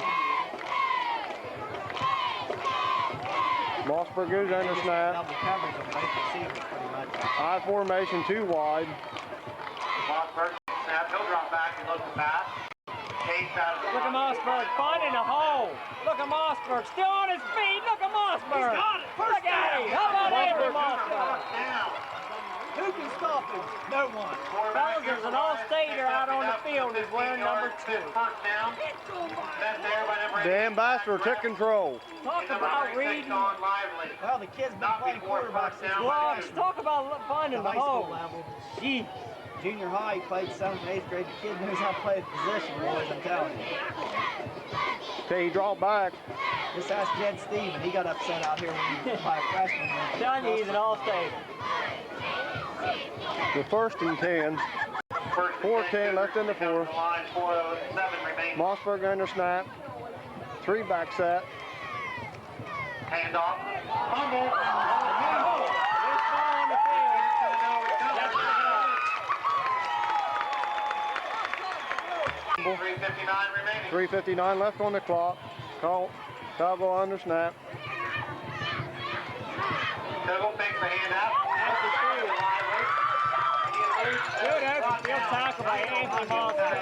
Mossberg goes under snap. Double coverage on both receivers pretty much. I formation 2 wide. Mossberg snap, he'll drop back and look to pass. Chase out of the Look at Mossberg finding a hole. Look at Mossberg still on his feet. Look at Mossberg. Look at him. How about Andrew Mossberg? Who can stop him? No one. Fellas, there's an all-stater out on the field who's wearing number 2. First down. That's there by number 8. The ambassador took control. Talk about reading. Well, the kid's been playing quarterback since Blocks. Talk about finding the high school hole. level. Gee. Junior high, he played 7th and 8th grade. The kid knows how to play the position, boys, I'm telling you. Okay, he dropped back. Just ask Jed Steven. He got upset out here when he was by a freshman. I'm telling you, he's an all-stater. The 1st and 10. 4-10 left in the 4th. Mossberg under snap. 3 back set. Handoff. Fumble. There's ball on the field. That's 3:59 remaining. 3:59 left on the clock. Cowboy under snap. Double takes the hand out. Good open field tackle by Anthony Mossberg.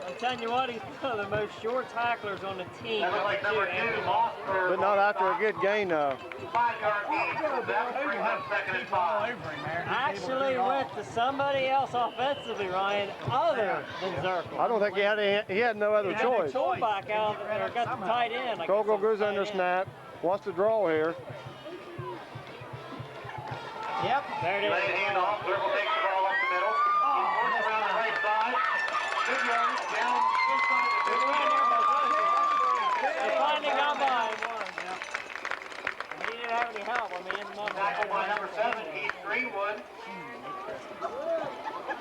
I'm telling you what, he's one of the most short tacklers on the team. That was like number 2, Mossberg. But not after a good gain, though. 5-yard gain. That brings up 2nd and 5. Actually went to somebody else offensively, Ryan, other than Zirkle. I don't think he had no other choice. Fullback out there, got the tight end. Kogel goes under snap. Wants to draw here. Yep. There it is. Lay it hand off. Zirkle takes the ball up the middle. He works around the right side. Good yardage down inside the 50. They finally got by him. He didn't have any help. I mean, his mom. Tackle by number 7, Heath Greenwood.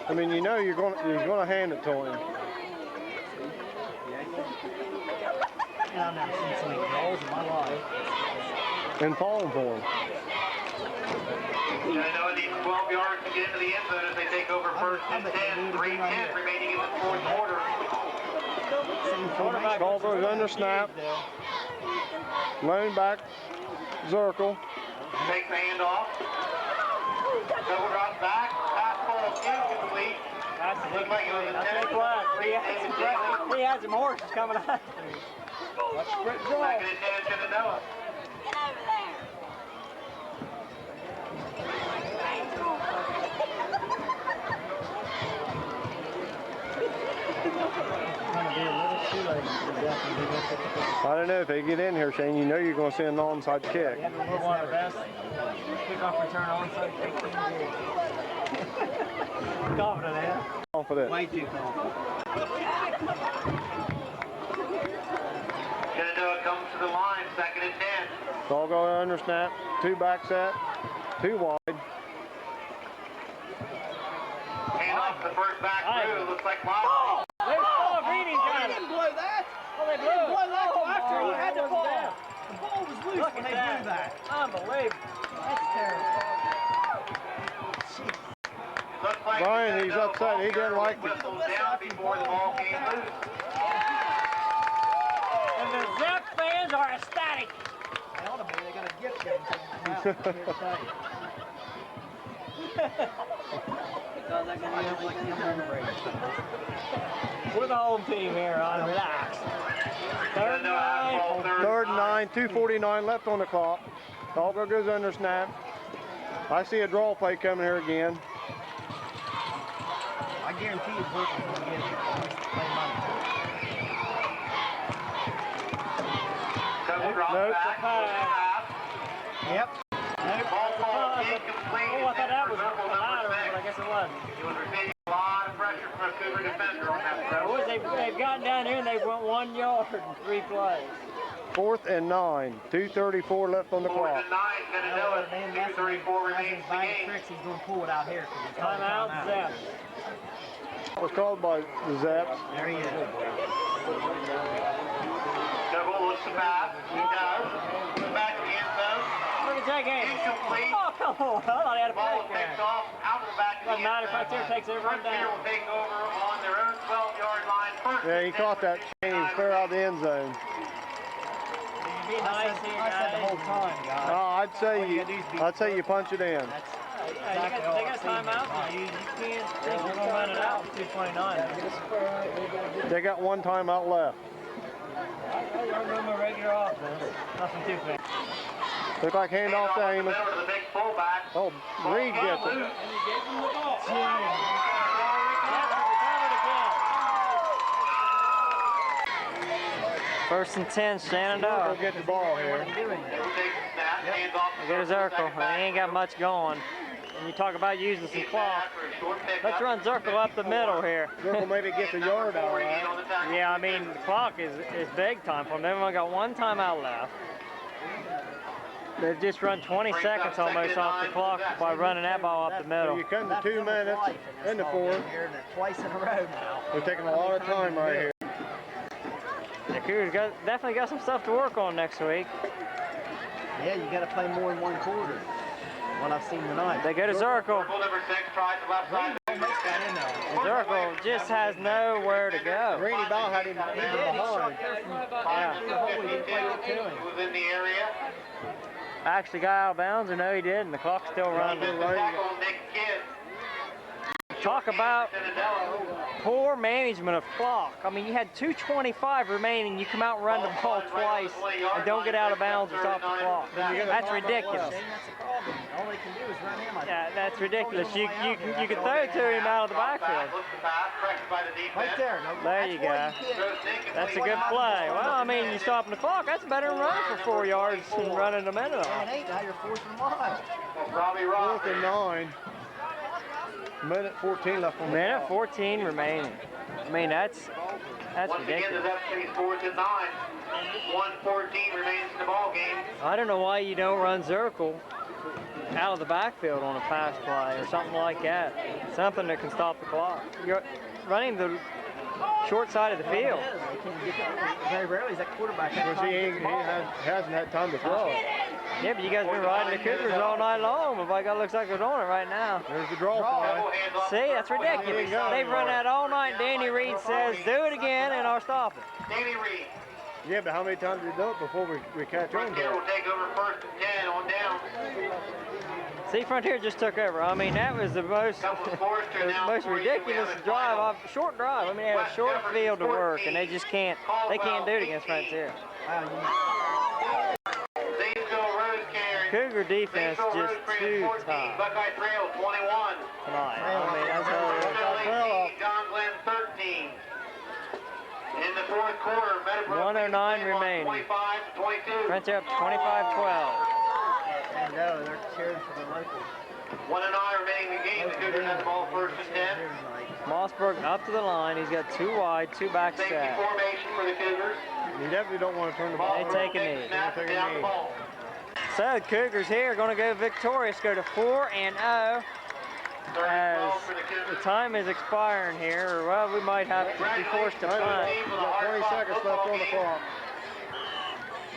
I mean, you know you're going to hand it to him. I've never seen so many goals in my life. And falling for him. Shenandoah needs 12 yards to get into the end zone as they take over 1st and 10. 3:10 remaining in the 4th quarter. Caldwell goes under snap. Lane back. Zirkle. Takes the hand off. Double drop back. Pass ball incomplete. Looked like it was intended. He had some horses coming out. Second and 10 Shenandoah. I don't know if they get in here, Shane. You know you're going to see an onside kick. We're one of the best. Kickoff return onside kick in the league. Confident, eh? Confident. Way too confident. Shenandoah comes to the line. 2nd and 10. Ball going under snap. 2 back set. 2 wide. Hand off the first back through. Looks like Lyle. There's Paul Greening got They it. didn't blow that. Oh, they They didn't blow that till Oh, after he had the ball. down. The ball was loose Look when at they that. blew that. Unbelievable. That's terrible. Looks like Brian, he's Shenandoah upset. He didn't ball like it. whistled down before the ball came loose. And the Zep fans are ecstatic. They ought to be. They got a gift given to them. Now, I'm here to tell you. We're the home team here, on relax. Third and 9. 3rd and 9. 2:49 left on the clock. Caldwell goes under snap. I see a draw play coming here again. I guarantee you Burton's going to get it. He's playing money. Double drop Nope. back. Yep. Ball incomplete. Oh, I thought that was a Number ladder, but I 6. guess it wasn't. He was receiving a lot of pressure from a Cougar defender on that throw. Boys, they've gotten down here and they went 1 yard in 3 plays. 4th and 9. 2:34 left on the 4th clock. and 9, Shenandoah. 2:34 remains in the game. Tricks, he's going to pull it out here. Timeout, Zep. It was called by the Zaps. There he is. Double looks to pass. He does. Back to the end zone. Look at that game. Incomplete. Oh, come on. I thought he had a Ball break takes there. off out of the back of the Doesn't matter if end right there zone. takes everyone Frontier down. will take over on their own 12-yard line. First Yeah, he and 10 caught that with chain. He was 59 clear out of the end zone. Be nice here, I said the guys. whole time, guys. Oh, I'd say you punch it in. That's They got timeout to use. You can't think you're going to run it out with 2:29. They got one timeout left. I run my regular offense. Nothing too fancy. Look like handoff to Amos. The big fullback. Oh, Reed gets it. And he gave him the ball. First and 10, Shenandoah. We'll get the ball here. Get his Zirkle. He ain't got much going. And you talk about using some clock. Let's run Zirkle up the middle here. Zirkle maybe gets a yard out of that. Yeah, I mean, the clock is big time for them. They've only got one timeout left. They've just run 20 seconds almost off the clock by running that ball up the middle. So you come to 2 minutes in the fourth. Twice in a row now. We're taking a lot of time right here. The Cougars definitely got some stuff to work on next week. Yeah, you got to play more in one quarter. What I've seen tonight. They go to Zirkle. Number 6 tries the left side. Zirkle just has nowhere to go. Randy Ball had him behind. Was in the area. Actually got out of bounds, or no, he didn't. The clock's still running. Talk about poor management of clock. I mean, you had 2:25 remaining. You come out and run the ball twice and don't get out of bounds or stop the clock. That's ridiculous. All they can do is run him. Yeah, that's ridiculous. You can throw it to him out of the backfield. Right there. There you go. That's a good play. Well, I mean, you stopping the clock. That's better than running for 4 yards and running a minute off. And 8, now you're 4th and 1. Fourth and 9. Minute 14 left on the Minute clock. 14 remaining. I mean, that's Once again, ridiculous. the Dutch 4th and 9. 1:14 remains in the ball game. I don't know why you don't run Zirkle out of the backfield on a pass play or something like that. Something that can stop the clock. You're running the short side of the field. Very rarely is that quarterback. Because he hasn't had time to throw it. Yeah, but you guys been riding the Cougars all night long. But by God, looks like they're doing it right now. There's the draw play. See, that's ridiculous. They've run that all night. Danny Reed says, do it again, and I'll stop it. Danny Reed. Yeah, but how many times did we do it before we catch on to Frontier it? will take over 1st and 10 on down. See, Frontier just took over. I mean, that was the most ridiculous drive, short drive. I mean, they had a short field to work, and they can't do it against Frontier. Cougar defense just too tough Buckeye Trail 21. tonight. I mean, that's all. John Glenn 13. In the 4th quarter, Meadowbrook 109 remaining. 25-22. Frontier up 25-12. And no, they're cheering for the local. 109 remaining in the game. The Cougars have the ball 1st and 10. Mossberg up to the line. He's got 2 wide, 2 back Safety set. formation for the Cougars. You definitely don't want to turn the ball. They take a knee. Snap They take a down knee. the ball. So the Cougars here are going to go victorious, go to 4-0. As the time is expiring here, or well, we might have to be forced to punt. We got 20 seconds left on the clock.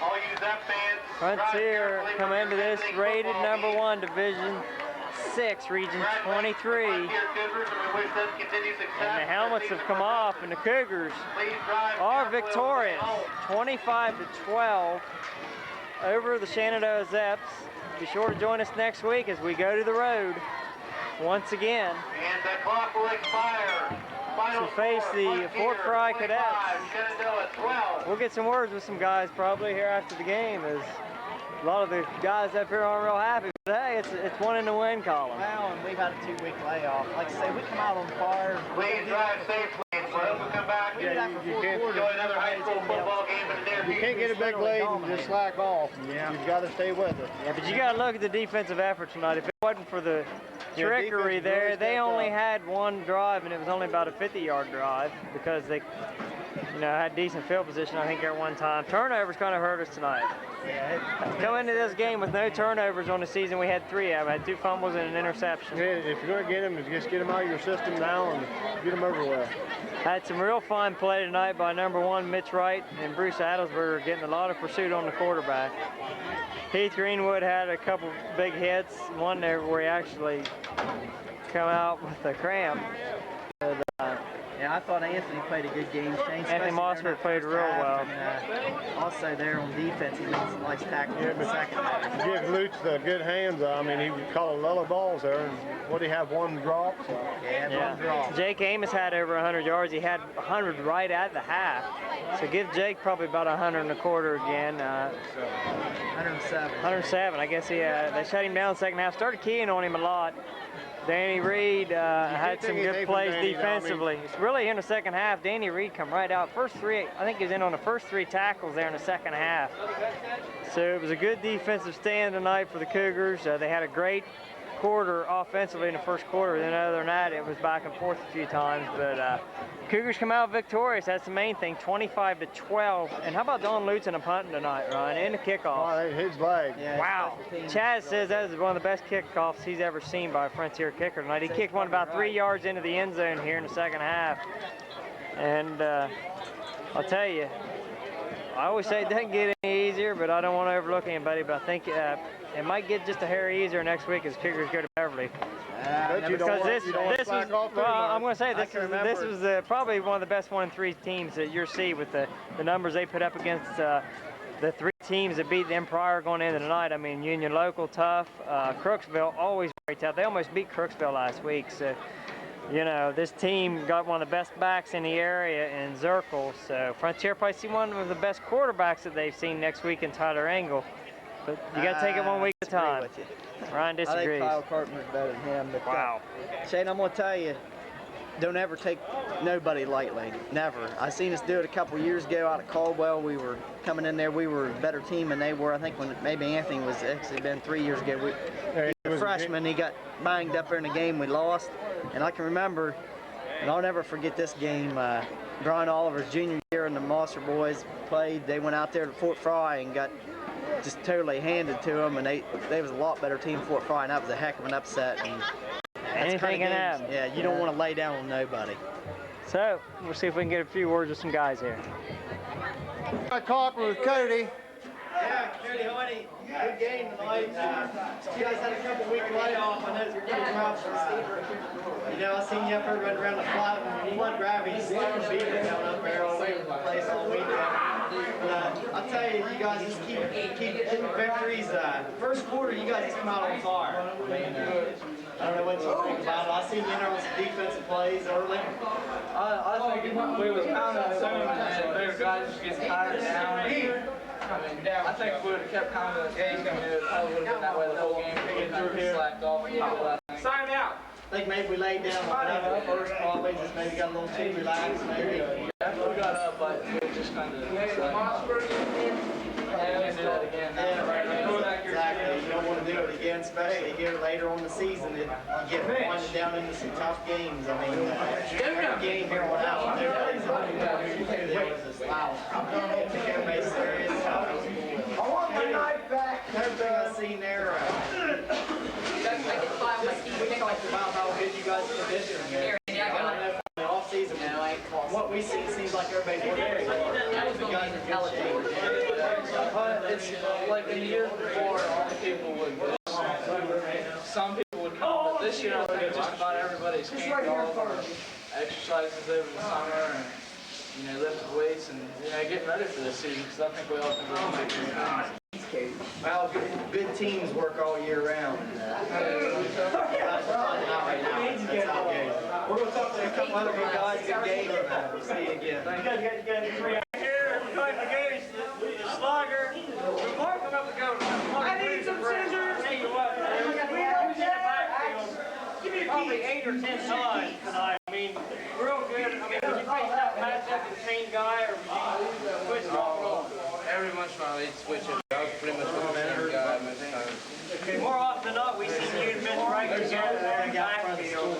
All you Zep fans, Frontier come into this rated #1 Division 6, Region 23. And the helmets have come off, and the Cougars are victorious, 25-12 over the Shenandoah Zeps. Be sure to join us next week as we go to the road once again and the clock will expire. to face the Fort Fry Cadets. Shenandoah 12. We'll get some words with some guys probably here after the game, as a lot of the guys up here aren't real happy. But hey, it's one in the win column. Well, and we've had a 2-week layoff. Like I say, we come out on fire. Please drive safely. So we'll come back. We did that for you 4 can't- quarters. Enjoy another high school football game in the near You future. can't get a big lead and just slack off. Yeah. You've got to stay with it. Yeah, but you got to look at the defensive effort tonight. If it wasn't for the Yeah, trickery defense there, really they stepped only up. had 1 drive, and it was only about a 50-yard drive because they, had decent field position, I think, at one time. Turnovers kind of hurt us tonight. Yeah, Come into this game with no turnovers on the season. We had 3 of them. I had 2 fumbles and an interception. Yeah, if you're going to get them, just get them out of your system now and get them over with. Had some real fine play tonight by #1 Mitch Wright and Bruce Adelsberger, getting a lot of pursuit on the quarterback. Heath Greenwood had a couple big hits, one there where he actually come out with a cramp. But, Yeah, I thought Anthony played a good game. Shane, Anthony Mossberg played real well. Also there on defense, he likes tackling in the second half. Give Lutz the good hands. I mean, he caught a lot of balls there. And what did he have, one drop? So. Yeah, one drop. Jake Amos had over 100 yards. He had 100 right at the half. So give Jake probably about 125 again. 107. 107. I guess they shut him down in the second half. Started keying on him a lot. Danny Reed had some good plays defensively. It's really in the second half. Danny Reed come right out. First three, I think he was in on the first 3 tackles there in the second half. So it was a good defensive stand tonight for the Cougars. They had a great quarter offensively in the first quarter. Then other than that, it was back and forth a few times. But Cougars come out victorious. That's the main thing, 25-12. And how about Don Lutz and a punting tonight, Ryan, and the kickoff? Oh, his leg. Yeah, Wow. Chaz says that was one of the best kickoffs he's ever seen by a Frontier kicker tonight. He kicked one about 3 yards into the end zone here in the second half. And I'll tell you, I always say it doesn't get any easier, but I don't want to overlook anybody. But I think it might get just a hair easier next week as Cougars go to Beverly. Because this was, I'm going to say this was probably one of the best 1-3 teams that you'll see with the numbers they put up against the 3 teams that beat them prior going into tonight. I mean, Union Local, tough. Crooksville, always very tough. They almost beat Crooksville last week. So, you know, this team got one of the best backs in the area in Zirkle. So Frontier probably see one of the best quarterbacks that they've seen next week in Tyler Engel. But you got to take it one week at a time. Ryan disagrees. I think Kyle Carpenter's better than him. But, wow. Shane, I'm going to tell you, don't ever take nobody lightly. Never. I seen us do it a couple years ago out at Caldwell. We were coming in there. We were a better team than they were. I think when maybe Anthony was actually been 3 years ago. He was a freshman. He got banged up there in the game we lost. And I can remember, and I'll never forget this game, Brian Oliver's junior year and the Monster boys played. They went out there to Fort Fry and got just totally handed to them, and they was a lot better team than Fort Fry, and that was a heck of an upset. And anything can happen. Yeah, you don't want to lay down on nobody. So we'll see if we can get a few words with some guys here. I talked with Cody. Yeah, Cody Honey, good game tonight. You guys had a couple week layoff. I know it's pretty rough. You know, I seen you up there running around the flood gravity, beating down up there all over the place all weekend. But I'll tell you, you guys just keep getting victories. First quarter, you guys just come out on fire. I mean, I don't know what you think about it. I seen you on some defensive plays early. I think we was kind of assuming that their guys just get tired down. I think if we would have kept kind of the game, it probably would have been that way the whole game. We kind of slacked off. Sign out. I think maybe we laid down enough first, probably just maybe got a little too relaxed, maybe. After we got up, but we just kind of do that again. Yeah, right. Exactly. You don't want to do it again, especially here later on in the season. You get winded down into some tough games. I mean, every game here on out, nobody's wow. I think everybody's serious. I want my knife back. Everything I've seen there. About how good you guys condition here. I don't know if in the off season, what we see seems like everybody's working very hard. You guys are good shape. It's like in the years before, all the people would some people would come, but this year I think just about everybody's came to all of our exercises over the summer and lifted weights and getting ready for this season because I think we all can really make good things. Well, good teams work all year round. Guys are finding out right now. That's how it goes. We're going to talk to a couple other good guys. Good game. We'll see you again. You guys got three out here. We're fighting the goose, the slugger. We're marking up the goat. I need some scissors. Tell you what, man. We don't get a backfield. Give me probably 8 or 10 times tonight. I mean, real good. I mean, did you face that matchup with the same guy or switch it off? Every once in a while they'd switch it. I was pretty much with the same guy most of the time. Okay, more often than not, we see you and Mr. Wright together there in the backfield.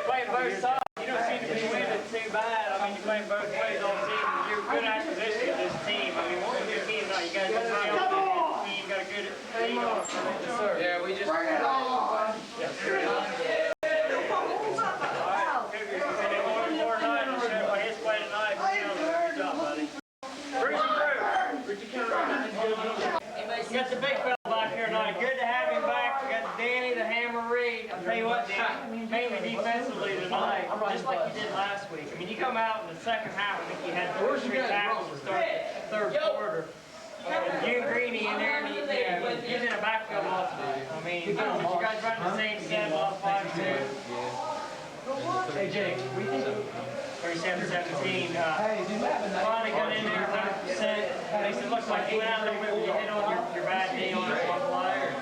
Playing both sides, you don't seem to be winning too bad. I mean, you're playing both ways all season. You're a good acquisition of this team. I mean, what was your team tonight? You guys got a good team, got a good team. Yes, sir. Yeah, we just... Bring it on! Yes, sir. We got the big fella back here tonight. Good to have him back. We got Danny the Hammer Reed. I'll tell you what, Danny, mainly defensively tonight. just like you did last week. I mean, you come out in the second half, I think you had 3 tackles to start the third quarter. You and Greeny in there, and you did a backfield also. I mean, you guys run the same set, modified too. Hey Jake, we think 37-17. Finally got in there 100%. They said, looks like you went out a little bit when you hit on your bad knee on one flyer.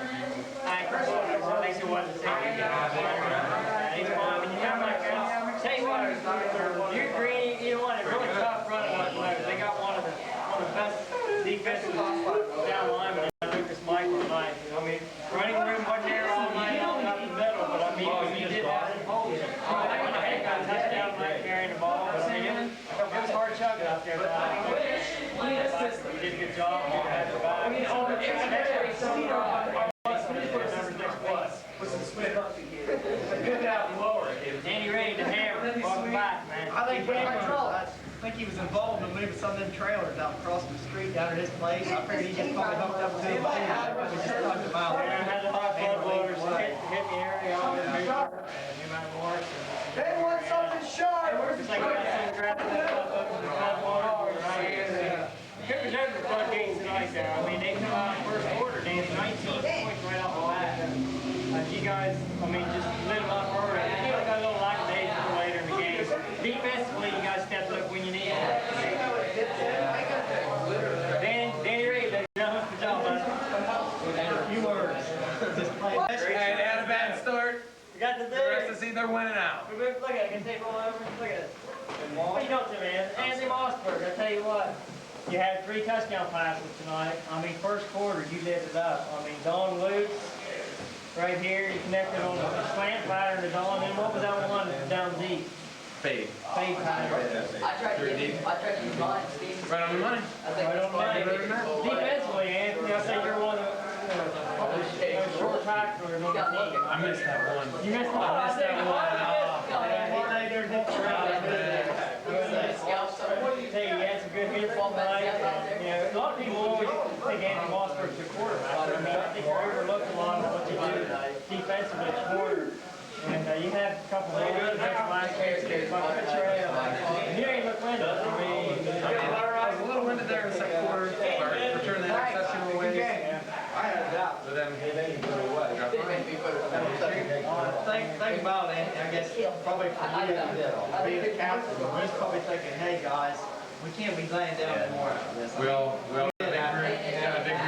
They said, what to say? He's fine. When you come like that, tell you what, you and Greeny, you know what, it's really tough running like that. They got one of the best defensive down linemen in Lucas Michael tonight. I mean, running room wasn't there all night long up the middle, but I mean, when you did have some holes, they got a touchdown night carrying the ball. But I mean, it was hard chugging out there. You did a good job. You had the back. Good out lower. Danny ready to hammer. Welcome back, man. I think he was involved in moving some of them trailers out across the street down at his place. I figured he just probably hooked up to him. We just tugged him out. I had the hot blood waters hit the area on the marks. They want something sharp. It's like I got some draft Cougars over the floodgates tonight there. I mean, they come out in first quarter, Danny, 19 points right off the bat. You guys, I mean, just lit them up early. I feel like a little lackadaisical later in the game. Defensively, you guys stepped up when you needed it. Danny Reed, good job, bud. A few words. Just play. Hey, they had a bad start. We got the The rest of the season, they're winning out. Look at it. Can take one over? Look at this. What you doing to me, man? Anthony Mossberg, I tell you what. You had 3 touchdown passes tonight. I mean, first quarter, you lit it up. I mean, Don Luke, right here, you connected on the slant pattern to Don. And what was that one down deep? Fade. Fade pattern. I tried to use mine, Steve. Right on the money. Right on the money. Defensively, Anthony, I say you're one of the short tacklers on the team. I missed that one. You missed the one. I missed that one. Hey, you had some good hits tonight. You know, a lot of people always think Anthony Mossberg's the quarterback. I mean, I think you're overlooked a lot of what you do defensively at quarter. And you had a couple of good hits last week, like a trail. And you ain't look winded. I mean, I was a little winded there in the second quarter. Return that interception away. I had a doubt. But then they put it away. Think about it, I guess probably for you, being a captain, he's probably thinking, hey guys, we can't be laying down anymore after this. We all have a big group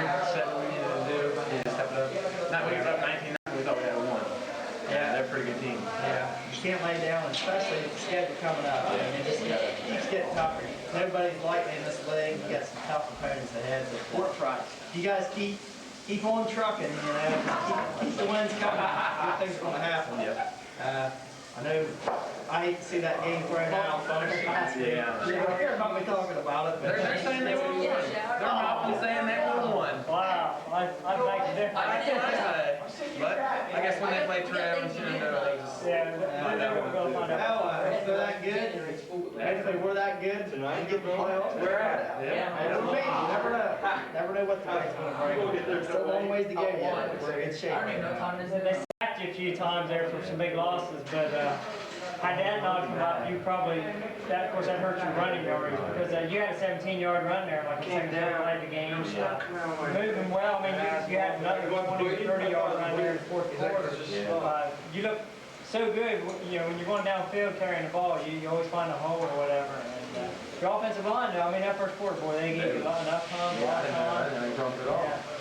that said what we needed to do. And step it up. Not when we were up 19, we thought we had won. Yeah, they're a pretty good team. Yeah, you can't lay down, especially with the schedule coming up. I mean, it just keeps getting tougher. Nobody's lightning in this league. You got some tough opponents ahead. Work right. You guys keep on trucking, you know, keep the wins coming. Good things are going to happen. Yep. I know I hate to see that game thrown out. Yeah. Everybody talking about it. But They're saying they won. They're often saying they won. wow, I beg to differ. I can't say. But I guess when they play Trev and Shenandoah, they just Yeah, they're going to find out. Well, if they're that good, hopefully we're that good tonight. Get the playoffs. We're at it. Never know what tonight's going to bring. There's still a long ways to go yet. We're in good shape. They sacked you a few times there for some big losses, but had that not come up, you probably, that, of course, that hurt your running yards because you had a 17-yard run there, like you said, play the game. Moving well, I mean, you had another 20, 30-yard run there in the fourth quarter. You look so good, you know, when you're going downfield carrying the ball, you always find a hole or whatever. And your offensive line, though, I mean, that first quarter, boy, they gave you enough time, a lot of time.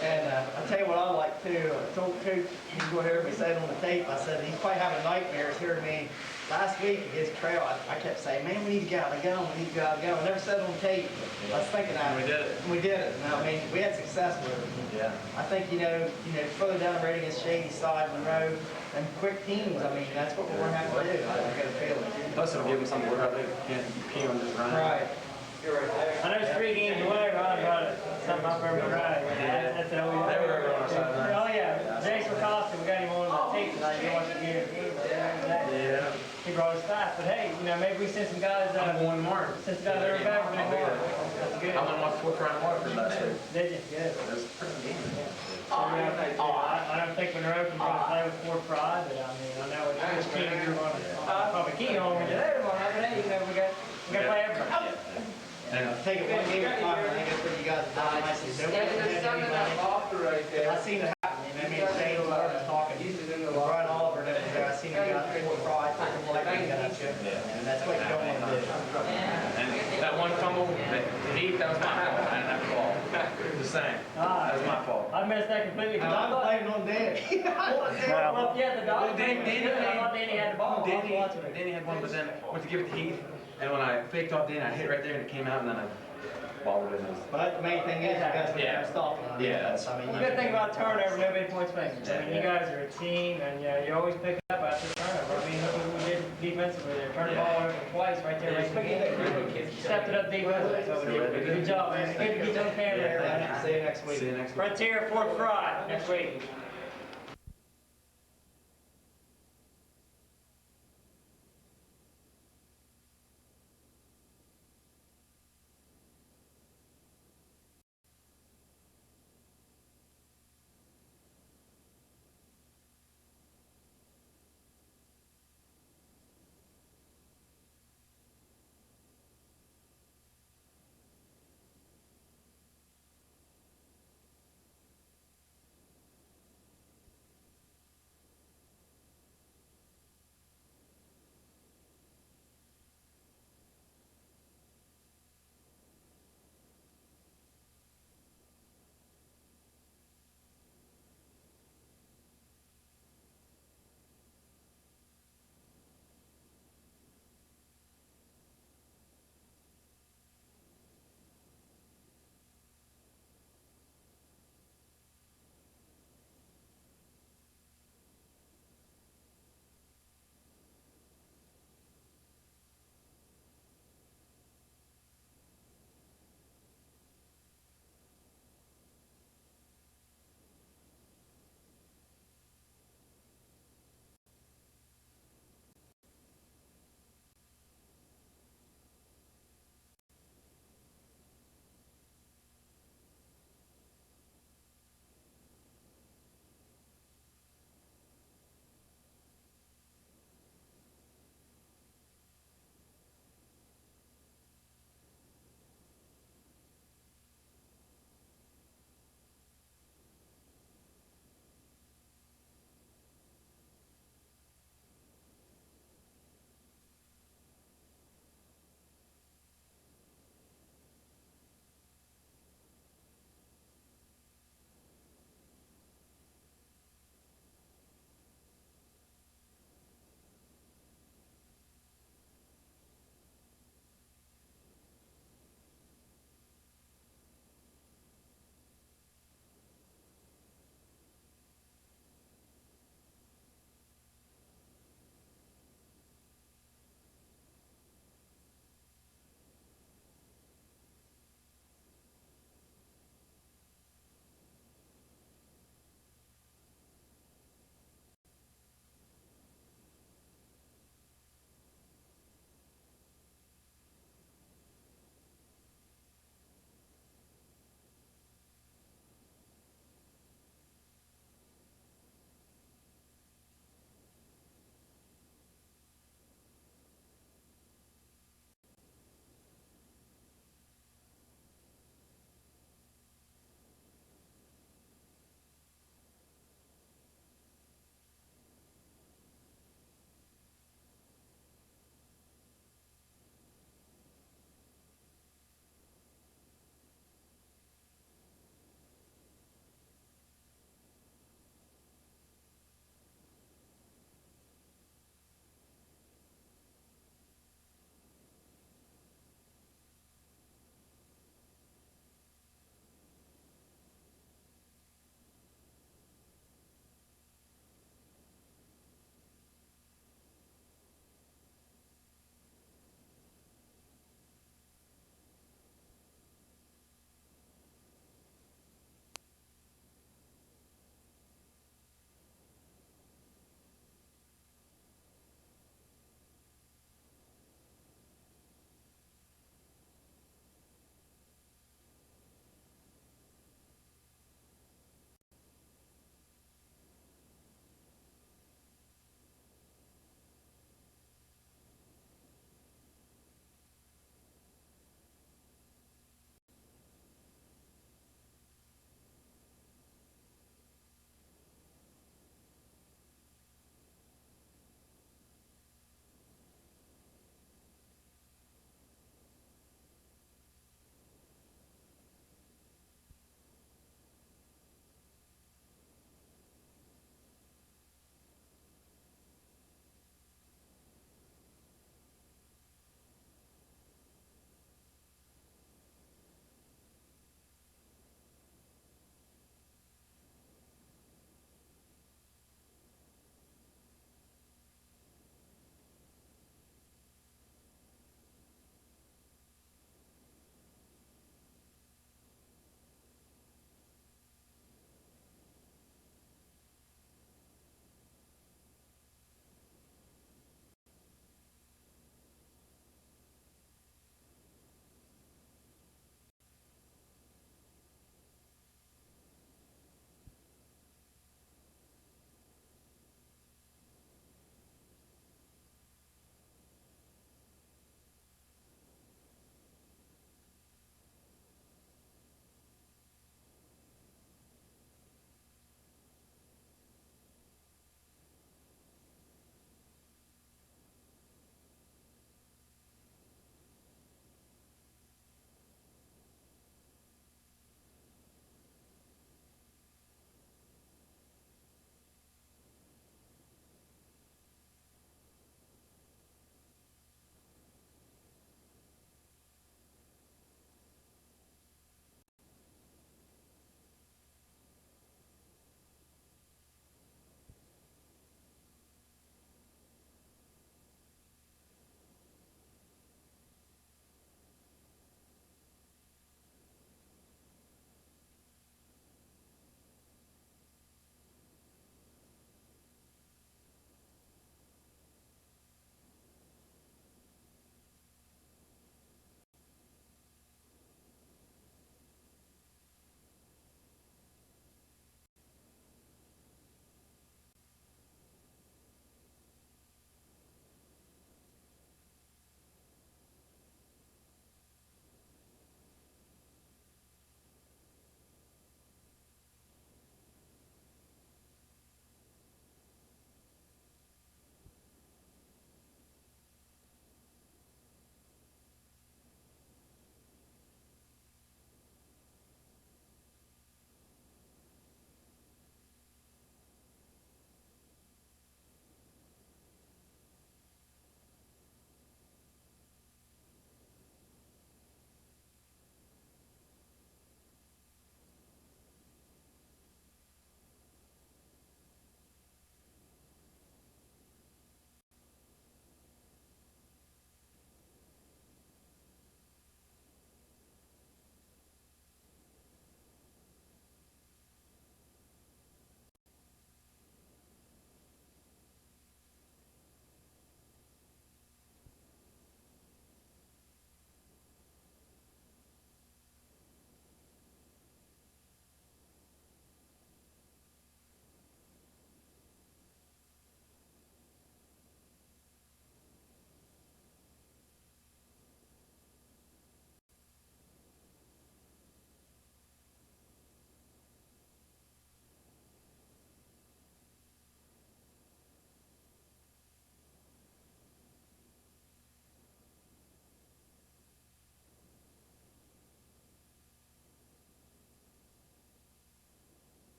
And I tell you what I like too. I told Coop, you can go ahead and say it on the tape. I said he's probably having nightmares hearing me. Last week against Trail, I kept saying, man, we need to get out of the gun, we need to get out of the gun. I never said it on tape. I was thinking that. We did it. We did it. And I mean, we had success with it. Yeah. I think, you know, further down the road against Shady Side, Monroe, and quick teams, I mean, that's what we're going to have to do. I got a feeling. Plus, it'll give them something to work out. They can't pee on just running. Right. I know it's 3 games away, Ron, but something up there right. That's always. They were on our side. Oh yeah, Jason Costa, we got him on the tape tonight. You watch the game. Yeah. He brought his staff, but hey, you know, maybe we send some guys. I'm going tomorrow. Send some guys over back from tomorrow. That's good. I went and watched 4th round Waterford last week. Did you? Good. It was a pretty good game. I don't think Monroe can probably play with Fort Pride, but I mean, I know it's this team you're going to probably key on when you're there tomorrow, but hey, you know, we got to play everybody. Take it one game at a time. I think that's what you guys have done nicely. There's something that's off right there. I seen it happen. I mean, Shane was talking. Brian Oliver that was there. I seen him got Fort Pride, took him like he got you. And that's what you don't want to do. And that one fumble, the heat, that was my fault. I didn't have the ball. Just saying. That was my fault. I missed that completely. I'm blaming on Dan. Well, yeah, the dog. Danny I thought Danny had the ball. Danny had one, but then went to give it to Heath. And when I faked off Danny, I hit right there and it came out, and then I balled it in. But the main thing is, you guys were Yeah. stopping. Yeah. I mean, The good thing about turnover, nobody points fingers. I mean, you guys are a team, and you always pick it up after turnover. I mean, look what we did defensively there. Turned the ball over twice right there. Stepped it up defensively. So good job, man. Good to get on camera here. See you next week. See you next week. Frontier, Fort Fry, next week.